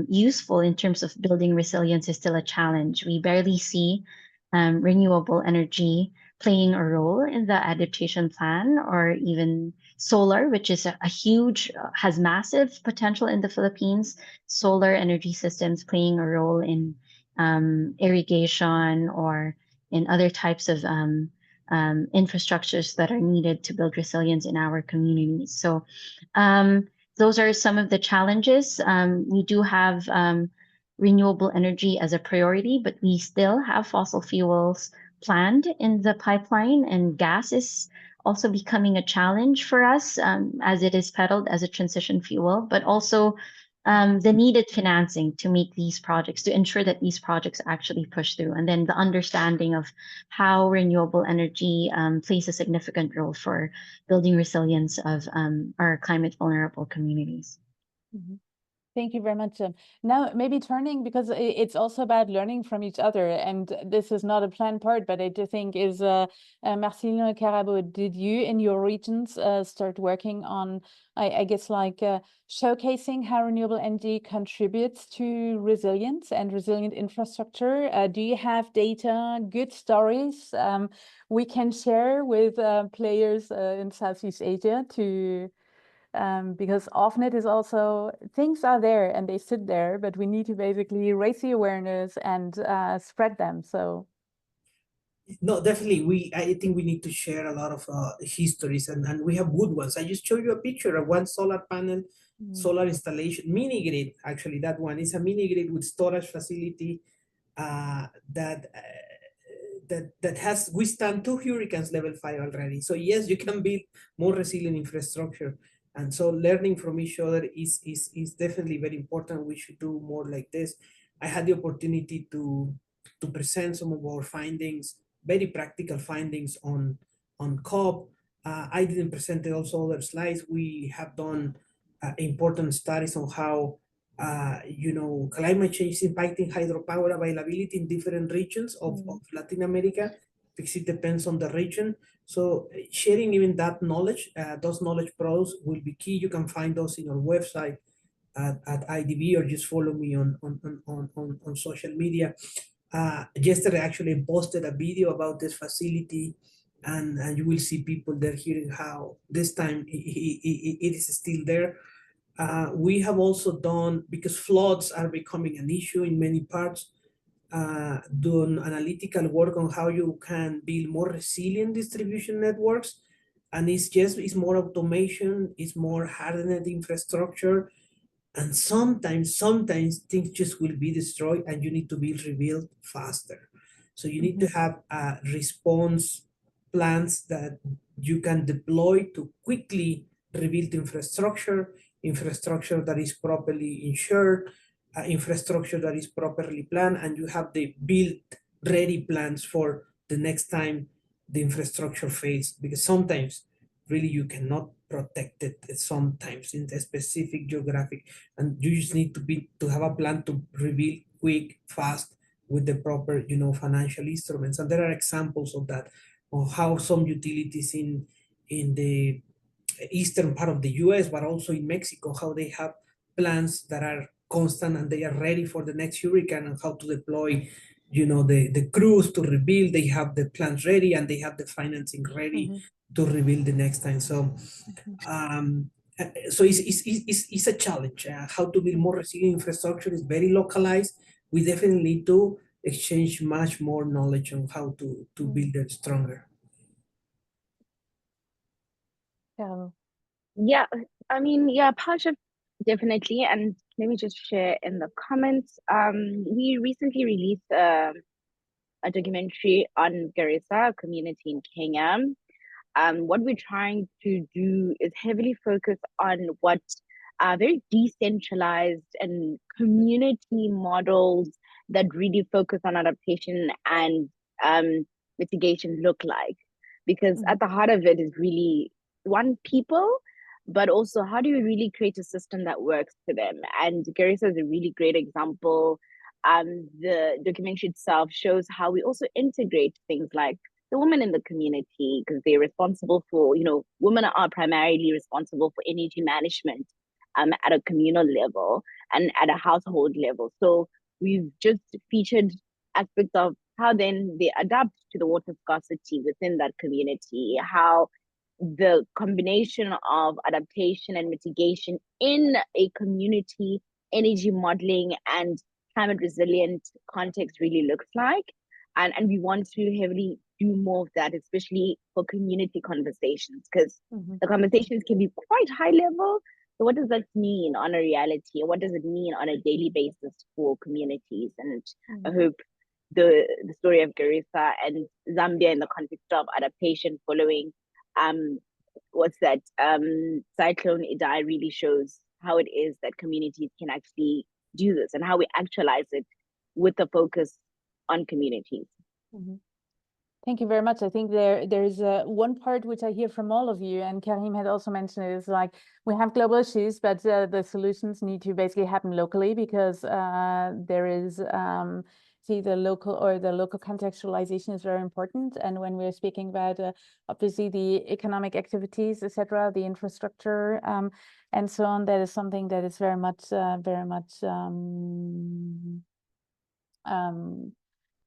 useful in terms of building resilience is still a challenge. We barely see renewable energy playing a role in the adaptation plan, or even solar, which is a huge, has massive potential in the Philippines. Solar energy systems playing a role in irrigation or in other types of infrastructures that are needed to build resilience in our communities. So those are some of the challenges. We do have renewable energy as a priority, but we still have fossil fuels planned in the pipeline, and gas is also becoming a challenge for us as it is peddled as a transition fuel, but also the needed financing to make these projects, to ensure that these projects actually push through, and then the understanding of how renewable energy plays a significant role for building resilience of our climate vulnerable communities. Mm-hmm. Thank you very much. Now, maybe turning, because it's also about learning from each other, and this is not a planned part, but I do think is Marcelino Karabo, did you in your regions start working on, I guess, like showcasing how renewable energy contributes to resilience and resilient infrastructure? Do you have data, good stories we can share with players in Southeast Asia to because often it is also, things are there and they sit there, but we need to basically raise the awareness and spread them. So no, definitely I think we need to share a lot of histories, and we have good ones. I just showed you a picture of one solar panel, solar installation, mini grid. Actually, that one is a mini grid with storage facility that has withstand 2 hurricanes level 5 already. So yes, you can build more resilient infrastructure. And so learning from each other is definitely very important. We should do more like this. I had the opportunity to present some of our findings, very practical findings on COP. I didn't present also other slides. We have done important studies on how climate change is impacting hydropower availability in different regions of Latin America, because it depends on the region. So sharing even that knowledge, those knowledge products will be key. You can find those in our website at IDB, or just follow me on social media. Yesterday, actually posted a video about this facility, and you will see people there hearing how this time it is still there. We have also done, because floods are becoming an issue in many parts, done analytical work on how you can build more resilient distribution networks. And it's more automation, it's more hardened infrastructure. And sometimes things just will be destroyed and you need to be rebuilt faster. So you need to have response plans that you can deploy to quickly rebuild infrastructure that is properly insured, infrastructure that is properly planned, and you have the build-ready plans for the next time the infrastructure fails, because sometimes really you cannot protect it sometimes in a specific geographic, and you just need to have a plan to rebuild quick, fast, with the proper financial instruments. And there are examples of that, of how some utilities in the eastern part of the US, but also in Mexico, how they have plans that are constant and they are ready for the next hurricane, and how to deploy the crews to rebuild. They have the plans ready and they have the financing ready to rebuild the next time. So so it's a challenge. How to build more resilient infrastructure is very localized. We definitely need to exchange much more knowledge on how to build it stronger. Yeah, I mean, yeah, Pasha, definitely. And let me just share in the comments. We recently released a documentary on Garissa, a community in Kenya. What we're trying to do is heavily focus on what very decentralized and community models that really focus on adaptation and mitigation look like. Because at the heart of it is really one, people, but also how do you really create a system that works for them? And Garissa is a really great example. The documentary itself shows how we also integrate things like the women in the community, because they're responsible for, women are primarily responsible for energy management at a communal level and at a household level. So we've just featured aspects of how then they adapt to the water scarcity within that community, how the combination of adaptation and mitigation in a community energy modeling and climate resilient context really looks like. And we want to heavily do more of that, especially for community conversations, because the conversations can be quite high level. So what does that mean on a reality? What does it mean on a daily basis for communities? And I hope the story of Garissa and Zambia in the context of adaptation following Cyclone Idai really shows how it is that communities can actually do this and how we actualize it with the focus on communities. Mm-hmm. Thank you very much. I think there's one part which I hear from all of you, and Karim had also mentioned it, is like we have global issues, but the solutions need to basically happen locally, because there is the local contextualization is very important. And when we're speaking about obviously the economic activities, etc., the infrastructure, and so on, that is something that is very much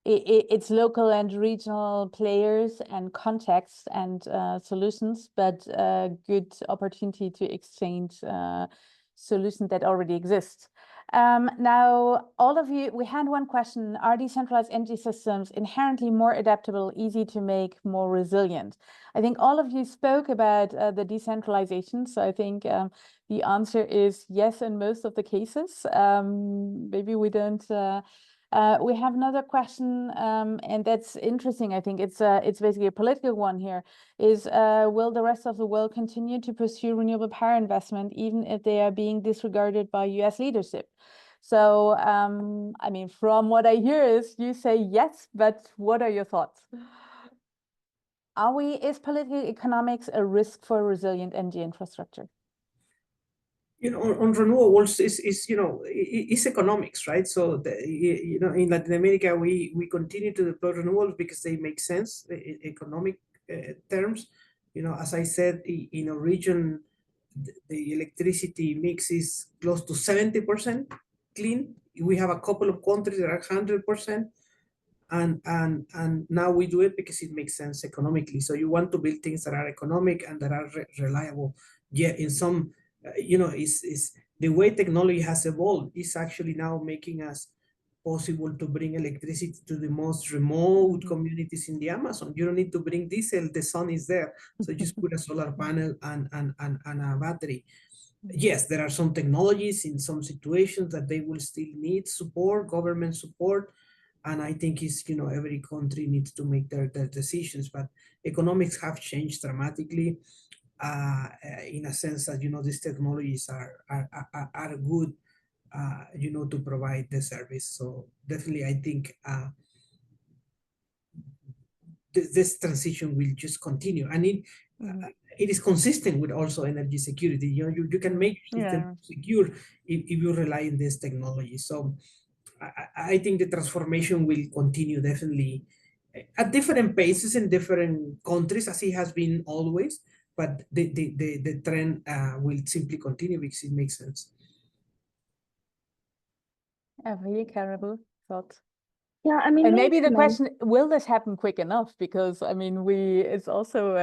it's local and regional players and contexts and solutions, but good opportunity to exchange solutions that already exist. Now, all of you, we had one question: are decentralized energy systems inherently more adaptable, easy to make, more resilient? I think all of you spoke about the decentralization, so I think the answer is yes in most of the cases. Maybe we don't. We have another question, and that's interesting. I think it's basically a political one here. Is will the rest of the world continue to pursue renewable power investment even if they are being disregarded by US leadership? So, I mean, from what I hear is you say yes, but what are your thoughts? Is political economics a risk for resilient energy infrastructure? On renewables is economics, right? So in Latin America we continue to deploy renewables because they make sense in economic terms. As I said, in a region the electricity mix is close to 70% clean. We have a couple of countries that are 100%, and now we do it because it makes sense economically. So you want to build things that are economic and that are reliable. Yeah, in some is the way technology has evolved is actually now making us possible to bring electricity to the most remote communities in the Amazon. You don't need to bring diesel, the sun is there. So just put a solar panel and a battery. Yes, there are some technologies in some situations that they will still need support, government support. And I think it's, every country needs to make their decisions, but economics have changed dramatically. In a sense that these technologies are good to provide the service. So definitely I think this transition will just continue, and it is consistent with also energy security. You can make systems secure if you rely on this technology. So I think the transformation will continue definitely at different paces in different countries, as it has been always. But the trend will simply continue because it makes sense. Avril, Karabo, thoughts? Yeah, I mean, and maybe the question: will this happen quick enough? Because I mean, it's also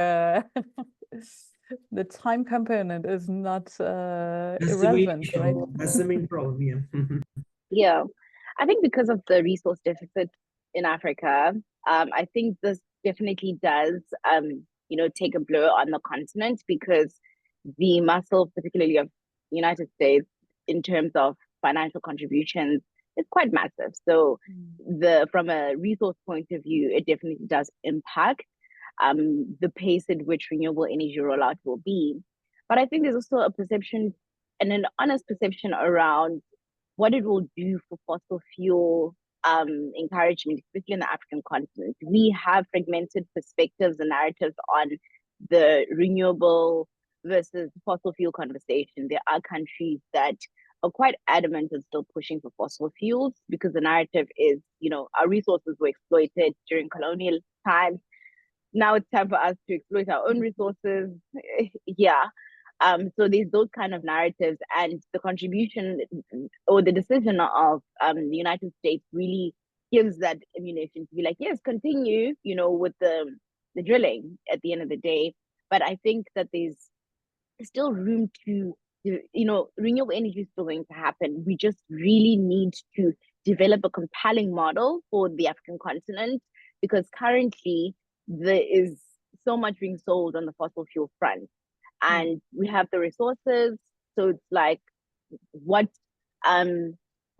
the time component is not irrelevant, right? That's the main problem. Yeah. Yeah, I think because of the resource deficit in Africa, I think this definitely does take a blow on the continent, because the muscle, particularly of the United States, in terms of financial contributions, is quite massive. So from a resource point of view, it definitely does impact the pace at which renewable energy rollout will be. But I think there's also a perception and an honest perception around what it will do for fossil fuel encouragement, especially in the African continent. We have fragmented perspectives and narratives on the renewable versus fossil fuel conversation. There are countries that are quite adamant and still pushing for fossil fuels because the narrative is, our resources were exploited during colonial times. Now it's time for us to exploit our own resources. Yeah. So there's those kind of narratives, and the contribution or the decision of the United States really gives that ammunition to be like, yes, continue, with the drilling at the end of the day. But I think that there's still room to, renewable energy is still going to happen. We just really need to develop a compelling model for the African continent, because currently there is so much being sold on the fossil fuel front. And we have the resources, so it's like, what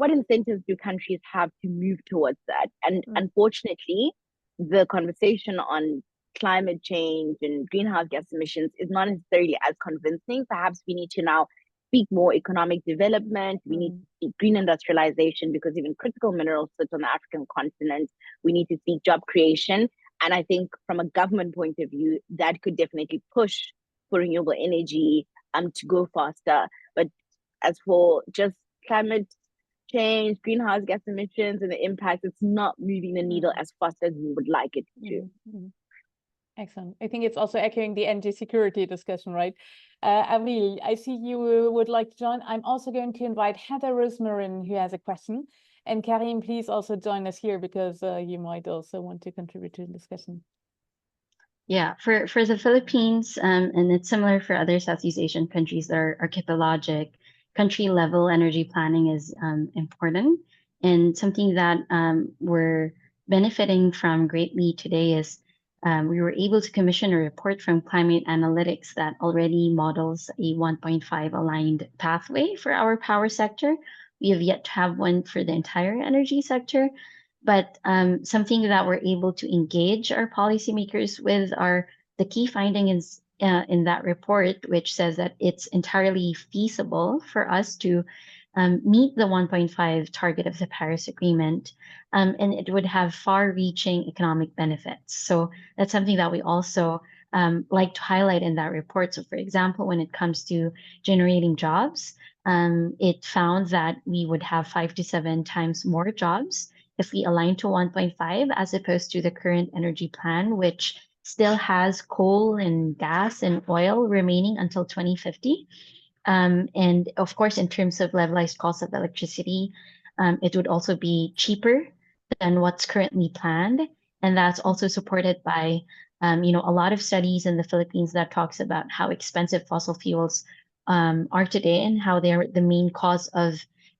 incentives do countries have to move towards that? And unfortunately, the conversation on climate change and greenhouse gas emissions is not necessarily as convincing. Perhaps we need to now speak more economic development. We need to speak green industrialization, because even critical minerals sit on the African continent. We need to speak job creation. And I think from a government point of view, that could definitely push for renewable energy to go faster. But as for just climate change, greenhouse gas emissions and the impact, it's not moving the needle as fast as we would like it to. Excellent. I think it's also echoing the energy security discussion, right? Avril, I see you would like to join. I'm also going to invite Heather Rosmarin, who has a question. And Karim, please also join us here, because you might also want to contribute to the discussion. Yeah, for the Philippines, and it's similar for other Southeast Asian countries that are archipelagic, country-level energy planning is important. And something that we're benefiting from greatly today is we were able to commission a report from Climate Analytics that already models a 1.5 aligned pathway for our power sector. We have yet to have one for the entire energy sector. But something that we're able to engage our policymakers with are the key findings in that report, which says that it's entirely feasible for us to meet the 1.5 target of the Paris Agreement, and it would have far-reaching economic benefits. So that's something that we also like to highlight in that report. So for example, when it comes to generating jobs, it found that we would have 5 to 7 times more jobs if we align to 1.5, as opposed to the current energy plan, which still has coal and gas and oil remaining until 2050. And of course, in terms of levelized cost of electricity, it would also be cheaper than what's currently planned. And that's also supported by a lot of studies in the Philippines that talks about how expensive fossil fuels are today, and how they're the main cause of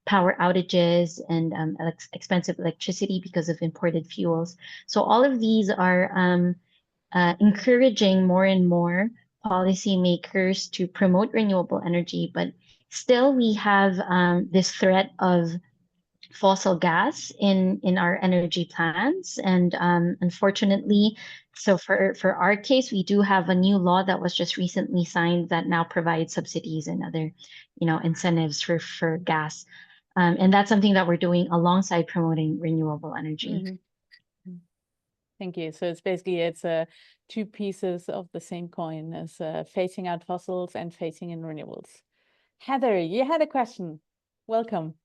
power outages and expensive electricity because of imported fuels. So all of these are encouraging more and more policymakers to promote renewable energy, but still we have this threat of fossil gas in our energy plans. And unfortunately, so for our case, we do have a new law that was just recently signed that now provides subsidies and other incentives for gas. And that's something that we're doing alongside promoting renewable energy. Thank you. So it's basically, two pieces of the same coin, as phasing out fossils and phasing in renewables. Heather, you had a question. Welcome.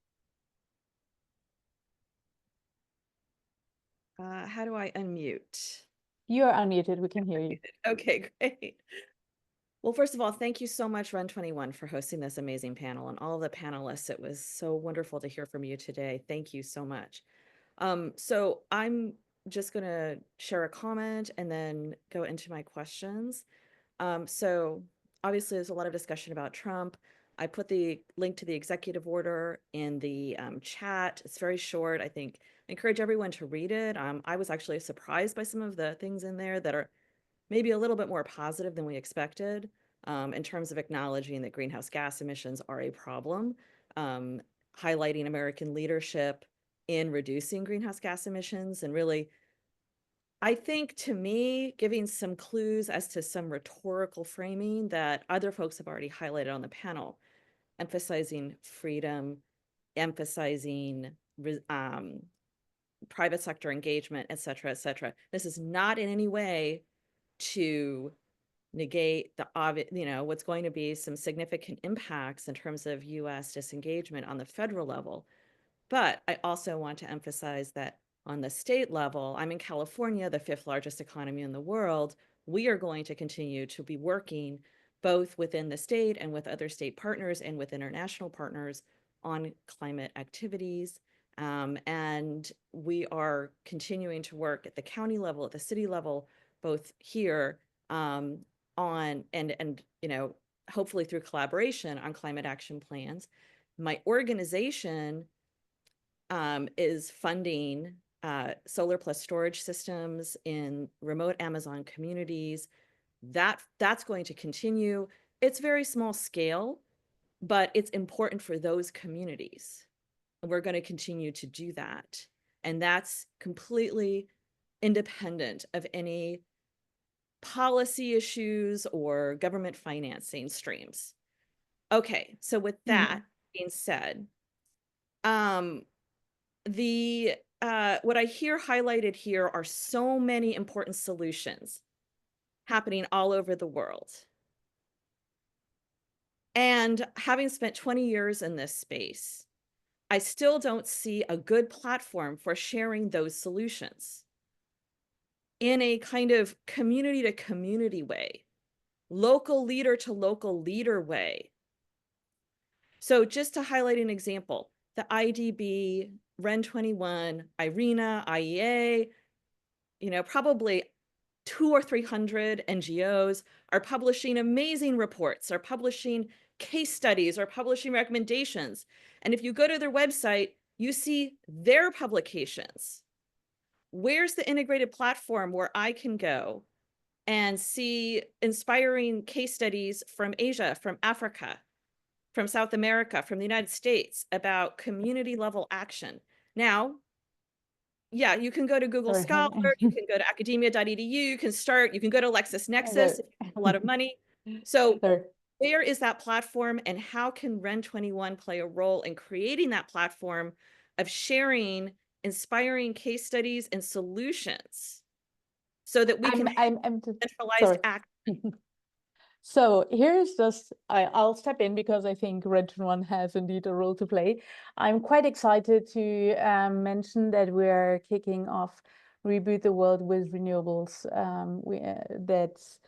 How do I unmute? You are unmuted. We can hear you. Okay, great. Well, first of all, thank you so much, Run21, for hosting this amazing panel, and all the panelists. It was so wonderful to hear from you today. Thank you so much. So I'm just going to share a comment and then go into my questions. So obviously, there's a lot of discussion about Trump. I put the link to the executive order in the chat. It's very short. I think I encourage everyone to read it. I was actually surprised by some of the things in there that are maybe a little bit more positive than we expected, in terms of acknowledging that greenhouse gas emissions are a problem, highlighting American leadership in reducing greenhouse gas emissions, and really, I think, to me, giving some clues as to some rhetorical framing that other folks have already highlighted on the panel, emphasizing freedom, emphasizing private sector engagement, et cetera, et cetera. This is not in any way to negate the obvious, what's going to be some significant impacts in terms of U.S. disengagement on the federal level. But I also want to emphasize that on the state level, I'm in California, the 5th largest economy in the world. We are going to continue to be working both within the state and with other state partners and with international partners on climate activities. And we are continuing to work at the county level, at the city level, both here on and hopefully through collaboration on climate action plans. My organization is funding solar plus storage systems in remote Amazon communities. That's going to continue. It's very small scale, but it's important for those communities. And we're going to continue to do that. And that's completely independent of any policy issues or government financing streams. Okay, so with that being said, what I hear highlighted here are so many important solutions happening all over the world. And having spent 20 years in this space, I still don't see a good platform for sharing those solutions in a kind of community to community way, local leader to local leader way. So just to highlight an example, the IDB, REN21, IRENA, IEA, probably 200 or 300 NGOs are publishing amazing reports, are publishing case studies, are publishing recommendations. And if you go to their website, you see their publications. Where's the integrated platform where I can go and see inspiring case studies from Asia, from Africa, from South America, from the United States about community level action? Now, yeah, you can go to Google Scholar, you can go to academia.edu, you can go to LexisNexis if you have a lot of money. So where is that platform, and how can REN21 play a role in creating that platform of sharing inspiring case studies and solutions so that we can centralized action? So here's just, I'll step in because I think REN21 has indeed a role to play. I'm quite excited to mention that we're kicking off Reboot the World with Renewables. That's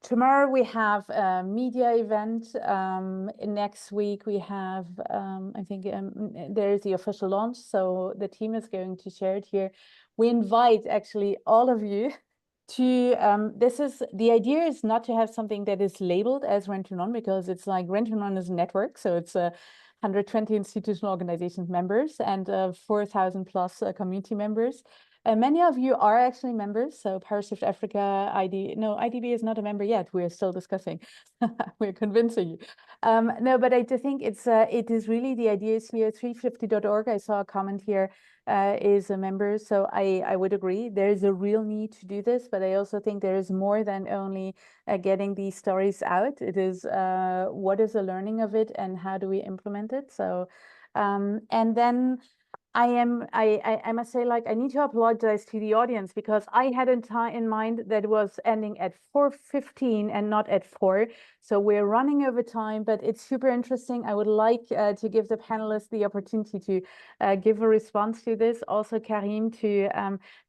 tomorrow we have a media event. Next week we have, I think there is the official launch. So the team is going to share it here. We invite actually all of you to, the idea is not to have something that is labeled as REN21, because it's like REN21 is a network. So it's 120 institutional organizations members and 4,000 plus community members. Many of you are actually members. So Parashift Africa, IDB is not a member yet. We're still discussing. We're convincing you. No, but I do think it is really, the idea is here. 350.org, I saw a comment here, is a member. So I would agree. There is a real need to do this, but I also think there is more than only getting these stories out. It is what is the learning of it and how do we implement it? So, and then I must say, like, I need to apologize to the audience because I had in mind that it was ending at 4:15 and not at 4. So we're running over time, but it's super interesting. I would like to give the panelists the opportunity to give a response to this. Also, Karim, to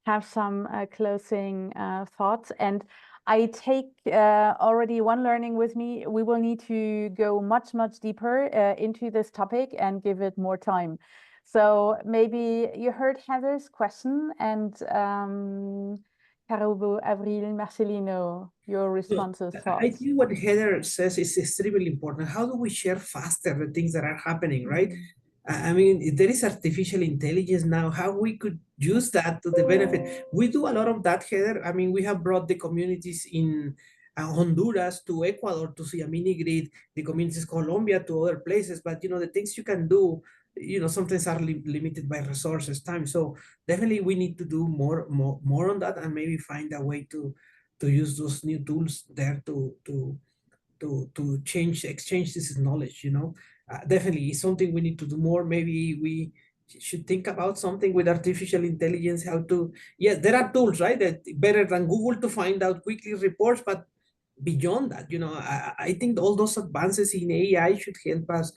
have some closing thoughts. And I take already one learning with me. We will need to go much deeper into this topic and give it more time. So maybe you heard Heather's question, and Karabo, Avril, Marcelino, your responses, thoughts. I think what Heather says is extremely important. How do we share faster the things that are happening, right? I mean, if there is artificial intelligence now, how we could use that to the benefit. We do a lot of that, Heather. I mean, we have brought the communities in Honduras to Ecuador to see a mini grid, the communities Colombia to other places, but the things you can do, sometimes are limited by resources, time. So definitely we need to do more on that, and maybe find a way to use those new tools there to exchange this knowledge. Definitely it's something we need to do more. Maybe we should think about something with artificial intelligence, how to, yes, there are tools, right, that better than Google to find out quickly reports, but beyond that, I think all those advances in AI should help us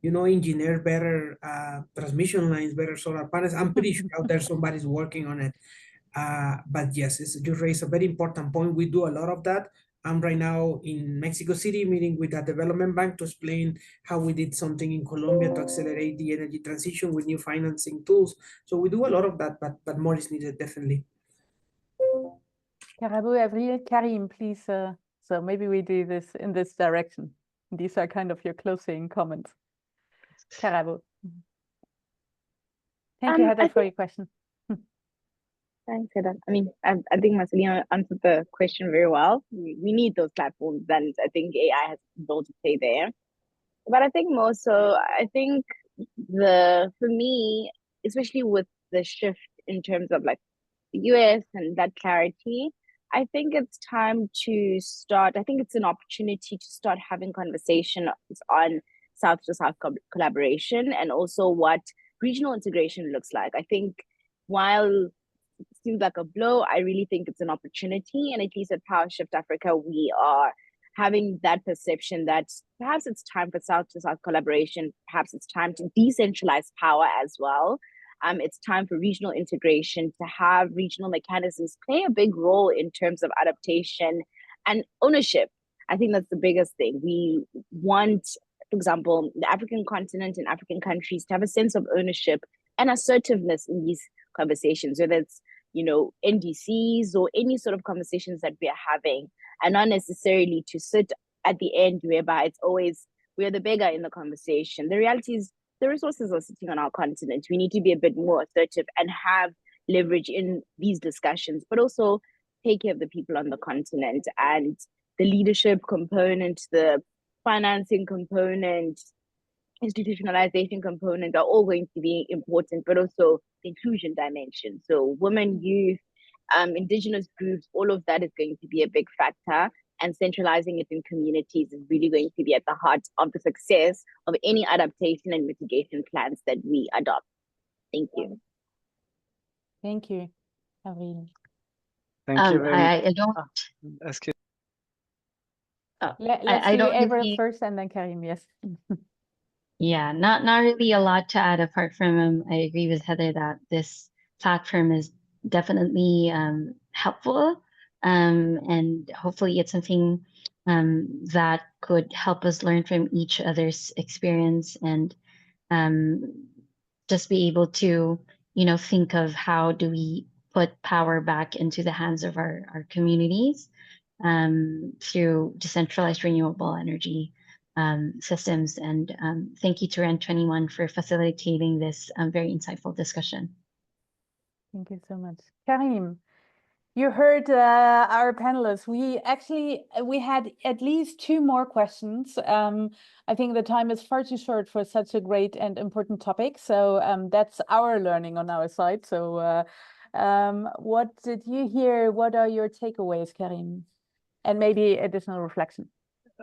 engineer better transmission lines, better solar panels. I'm pretty sure out there somebody's working on it. But yes, you raise a very important point. We do a lot of that. I'm right now in Mexico City meeting with a development bank to explain how we did something in Colombia to accelerate the energy transition with new financing tools. So we do a lot of that, but more is needed, definitely. Karabo, Avril, Karim, please. So maybe we do this in this direction. These are kind of your closing comments. Karabo. Thank you, Heather, for your question. Thanks, Heather. I mean, I think Marcelino answered the question very well. We need those platforms, and I think AI has a role to play there. But I think more so, I think for me, especially with the shift in terms of like the US and that clarity, I think it's time to start. I think it's an opportunity to start having conversations on South to South collaboration and also what regional integration looks like. I think while it seems like a blow, I really think it's an opportunity. And at least at Power Shift Africa, we are having that perception that perhaps it's time for South to South collaboration. Perhaps it's time to decentralize power as well. It's time for regional integration, to have regional mechanisms play a big role in terms of adaptation and ownership. I think that's the biggest thing. We want, for example, the African continent and African countries to have a sense of ownership and assertiveness in these conversations, whether it's, NDCs or any sort of conversations that we are having, and not necessarily to sit at the end whereby it's always we're the beggar in the conversation. The reality is the resources are sitting on our continent. We need to be a bit more assertive and have leverage in these discussions, but also take care of the people on the continent. And the leadership component, the financing component, institutionalization component are all going to be important, but also the inclusion dimension. So women, youth, indigenous groups, all of that is going to be a big factor. And centralizing it in communities is really going to be at the heart of the success of any adaptation and mitigation plans that we adopt. Thank you. Thank you, Avril. Thank you very much. I don't. Excuse Let's I do don't Avril really, first and then Karim, yes. yeah, not really a lot to add apart from I agree with Heather that this platform is definitely helpful, and hopefully it's something that could help us learn from each other's experience and just be able to think of how do we put power back into the hands of our communities through decentralized renewable energy systems. And thank you to REN21 for facilitating this very insightful discussion. Thank you so much. Karim, you heard our panelists. We had at least 2 more questions. I think the time is far too short for such a great and important topic. So that's our learning on our side. So what did you hear? What are your takeaways, Karim? And maybe additional reflection.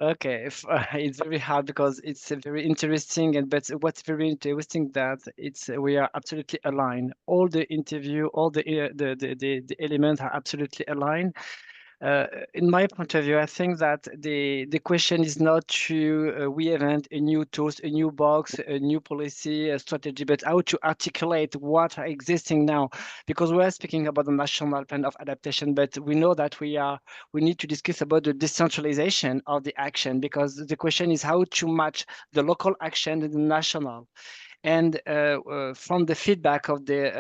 Okay, it's very hard because it's very interesting, but what's very interesting that we are absolutely aligned. All the interview, all the elements are absolutely aligned. In my point of view, I think that the question is not to reinvent a new tools, a new box, a new policy, a strategy, but how to articulate what are existing now. Because we are speaking about the national plan of adaptation, but we know that we need to discuss about the decentralization of the action, because the question is how to match the local action and the national. And from the feedback of the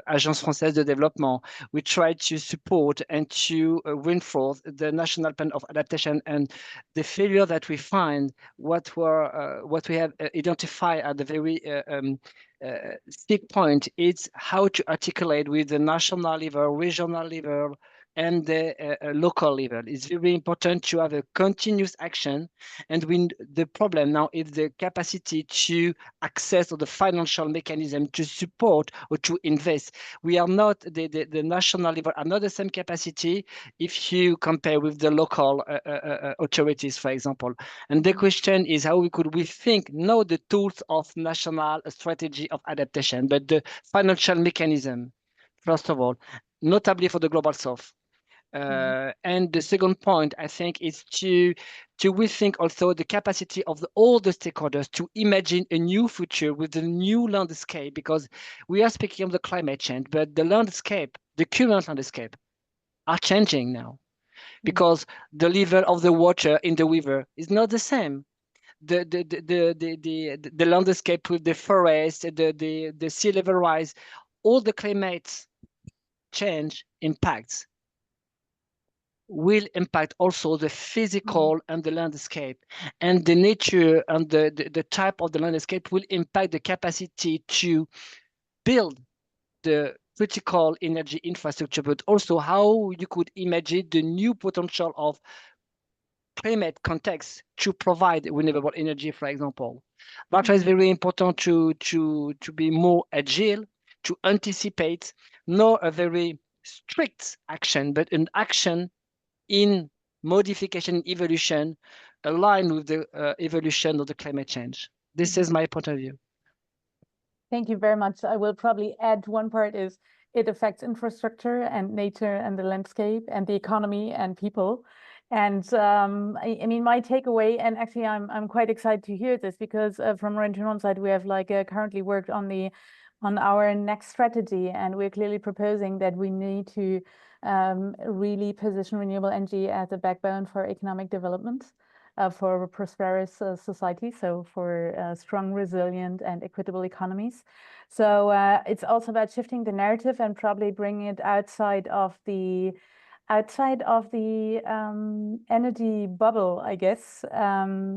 Agence Française de Développement, we try to support and to reinforce the national plan of adaptation. And the failure that we find, what we have identified at the very stick point, is how to articulate with the national level, regional level, and the local level. It's very important to have a continuous action. And the problem now is the capacity to access the financial mechanism to support or to invest. We are not, the national level are not the same capacity if you compare with the local authorities, for example. And the question is how we think not the tools of national strategy of adaptation, but the financial mechanism, first of all, notably for the Global South. And the second point, I think, is to rethink also the capacity of all the stakeholders to imagine a new future with the new landscape, because we are speaking of the climate change, but the landscape, the current landscape, are changing now, because the level of the water in the river is not the same. The landscape with the forest, the sea level rise, all the climate change impacts will impact also the physical and the landscape, and the nature and the type of the landscape will impact the capacity to build the critical energy infrastructure, but also how you could imagine the new potential of climate context to provide renewable energy, for example. That's why it's very important to be more agile, to anticipate, not a very strict action, but an action in modification, evolution, aligned with the evolution of the climate change. This is my point of view. Thank you very much. I will probably add one part is it affects infrastructure and nature and the landscape and the economy and people. And I mean, my takeaway, and actually I'm quite excited to hear this because from RENdez-vous side, we have like currently worked on our next strategy, and we're clearly proposing that we need to really position renewable energy as a backbone for economic development. For a prosperous society, so for strong, resilient, and equitable economies. So it's also about shifting the narrative and probably bringing it outside of the energy bubble, I guess.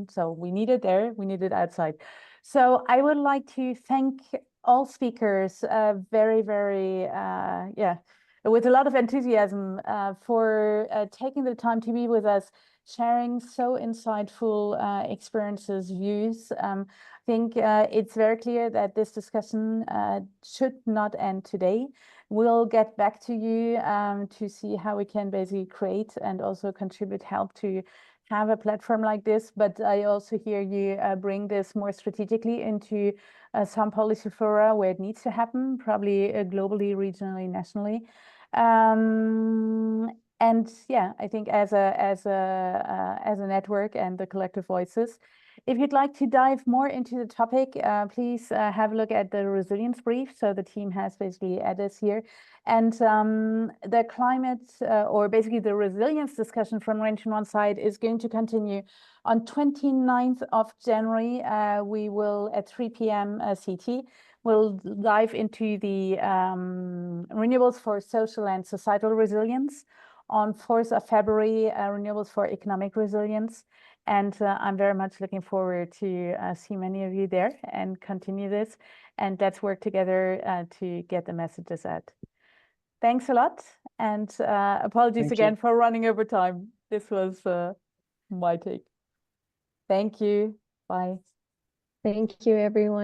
So we need it there, we need it outside. So I would like to thank all speakers very, very, with a lot of enthusiasm for taking the time to be with us, sharing so insightful experiences, views. I think it's very clear that this discussion should not end today. We'll get back to you to see how we can basically create and also contribute help to have a platform like this. But I also hear you bring this more strategically into some policy fora where it needs to happen, probably globally, regionally, nationally. And yeah, I think as a network and the collective voices. If you'd like to dive more into the topic, please have a look at the resilience brief. So the team has basically added here. And the climate, or basically the resilience discussion from RENdez-vous side is going to continue on 29th of January. We will, at 3 p.m. CT, we'll dive into the renewables for social and societal resilience. On 4th of February, renewables for economic resilience. And I'm very much looking forward to see many of you there and continue this. And let's work together to get the messages out. Thanks a lot. And apologies again for running over time. This was my take. Thank you. Bye. Thank you, everyone.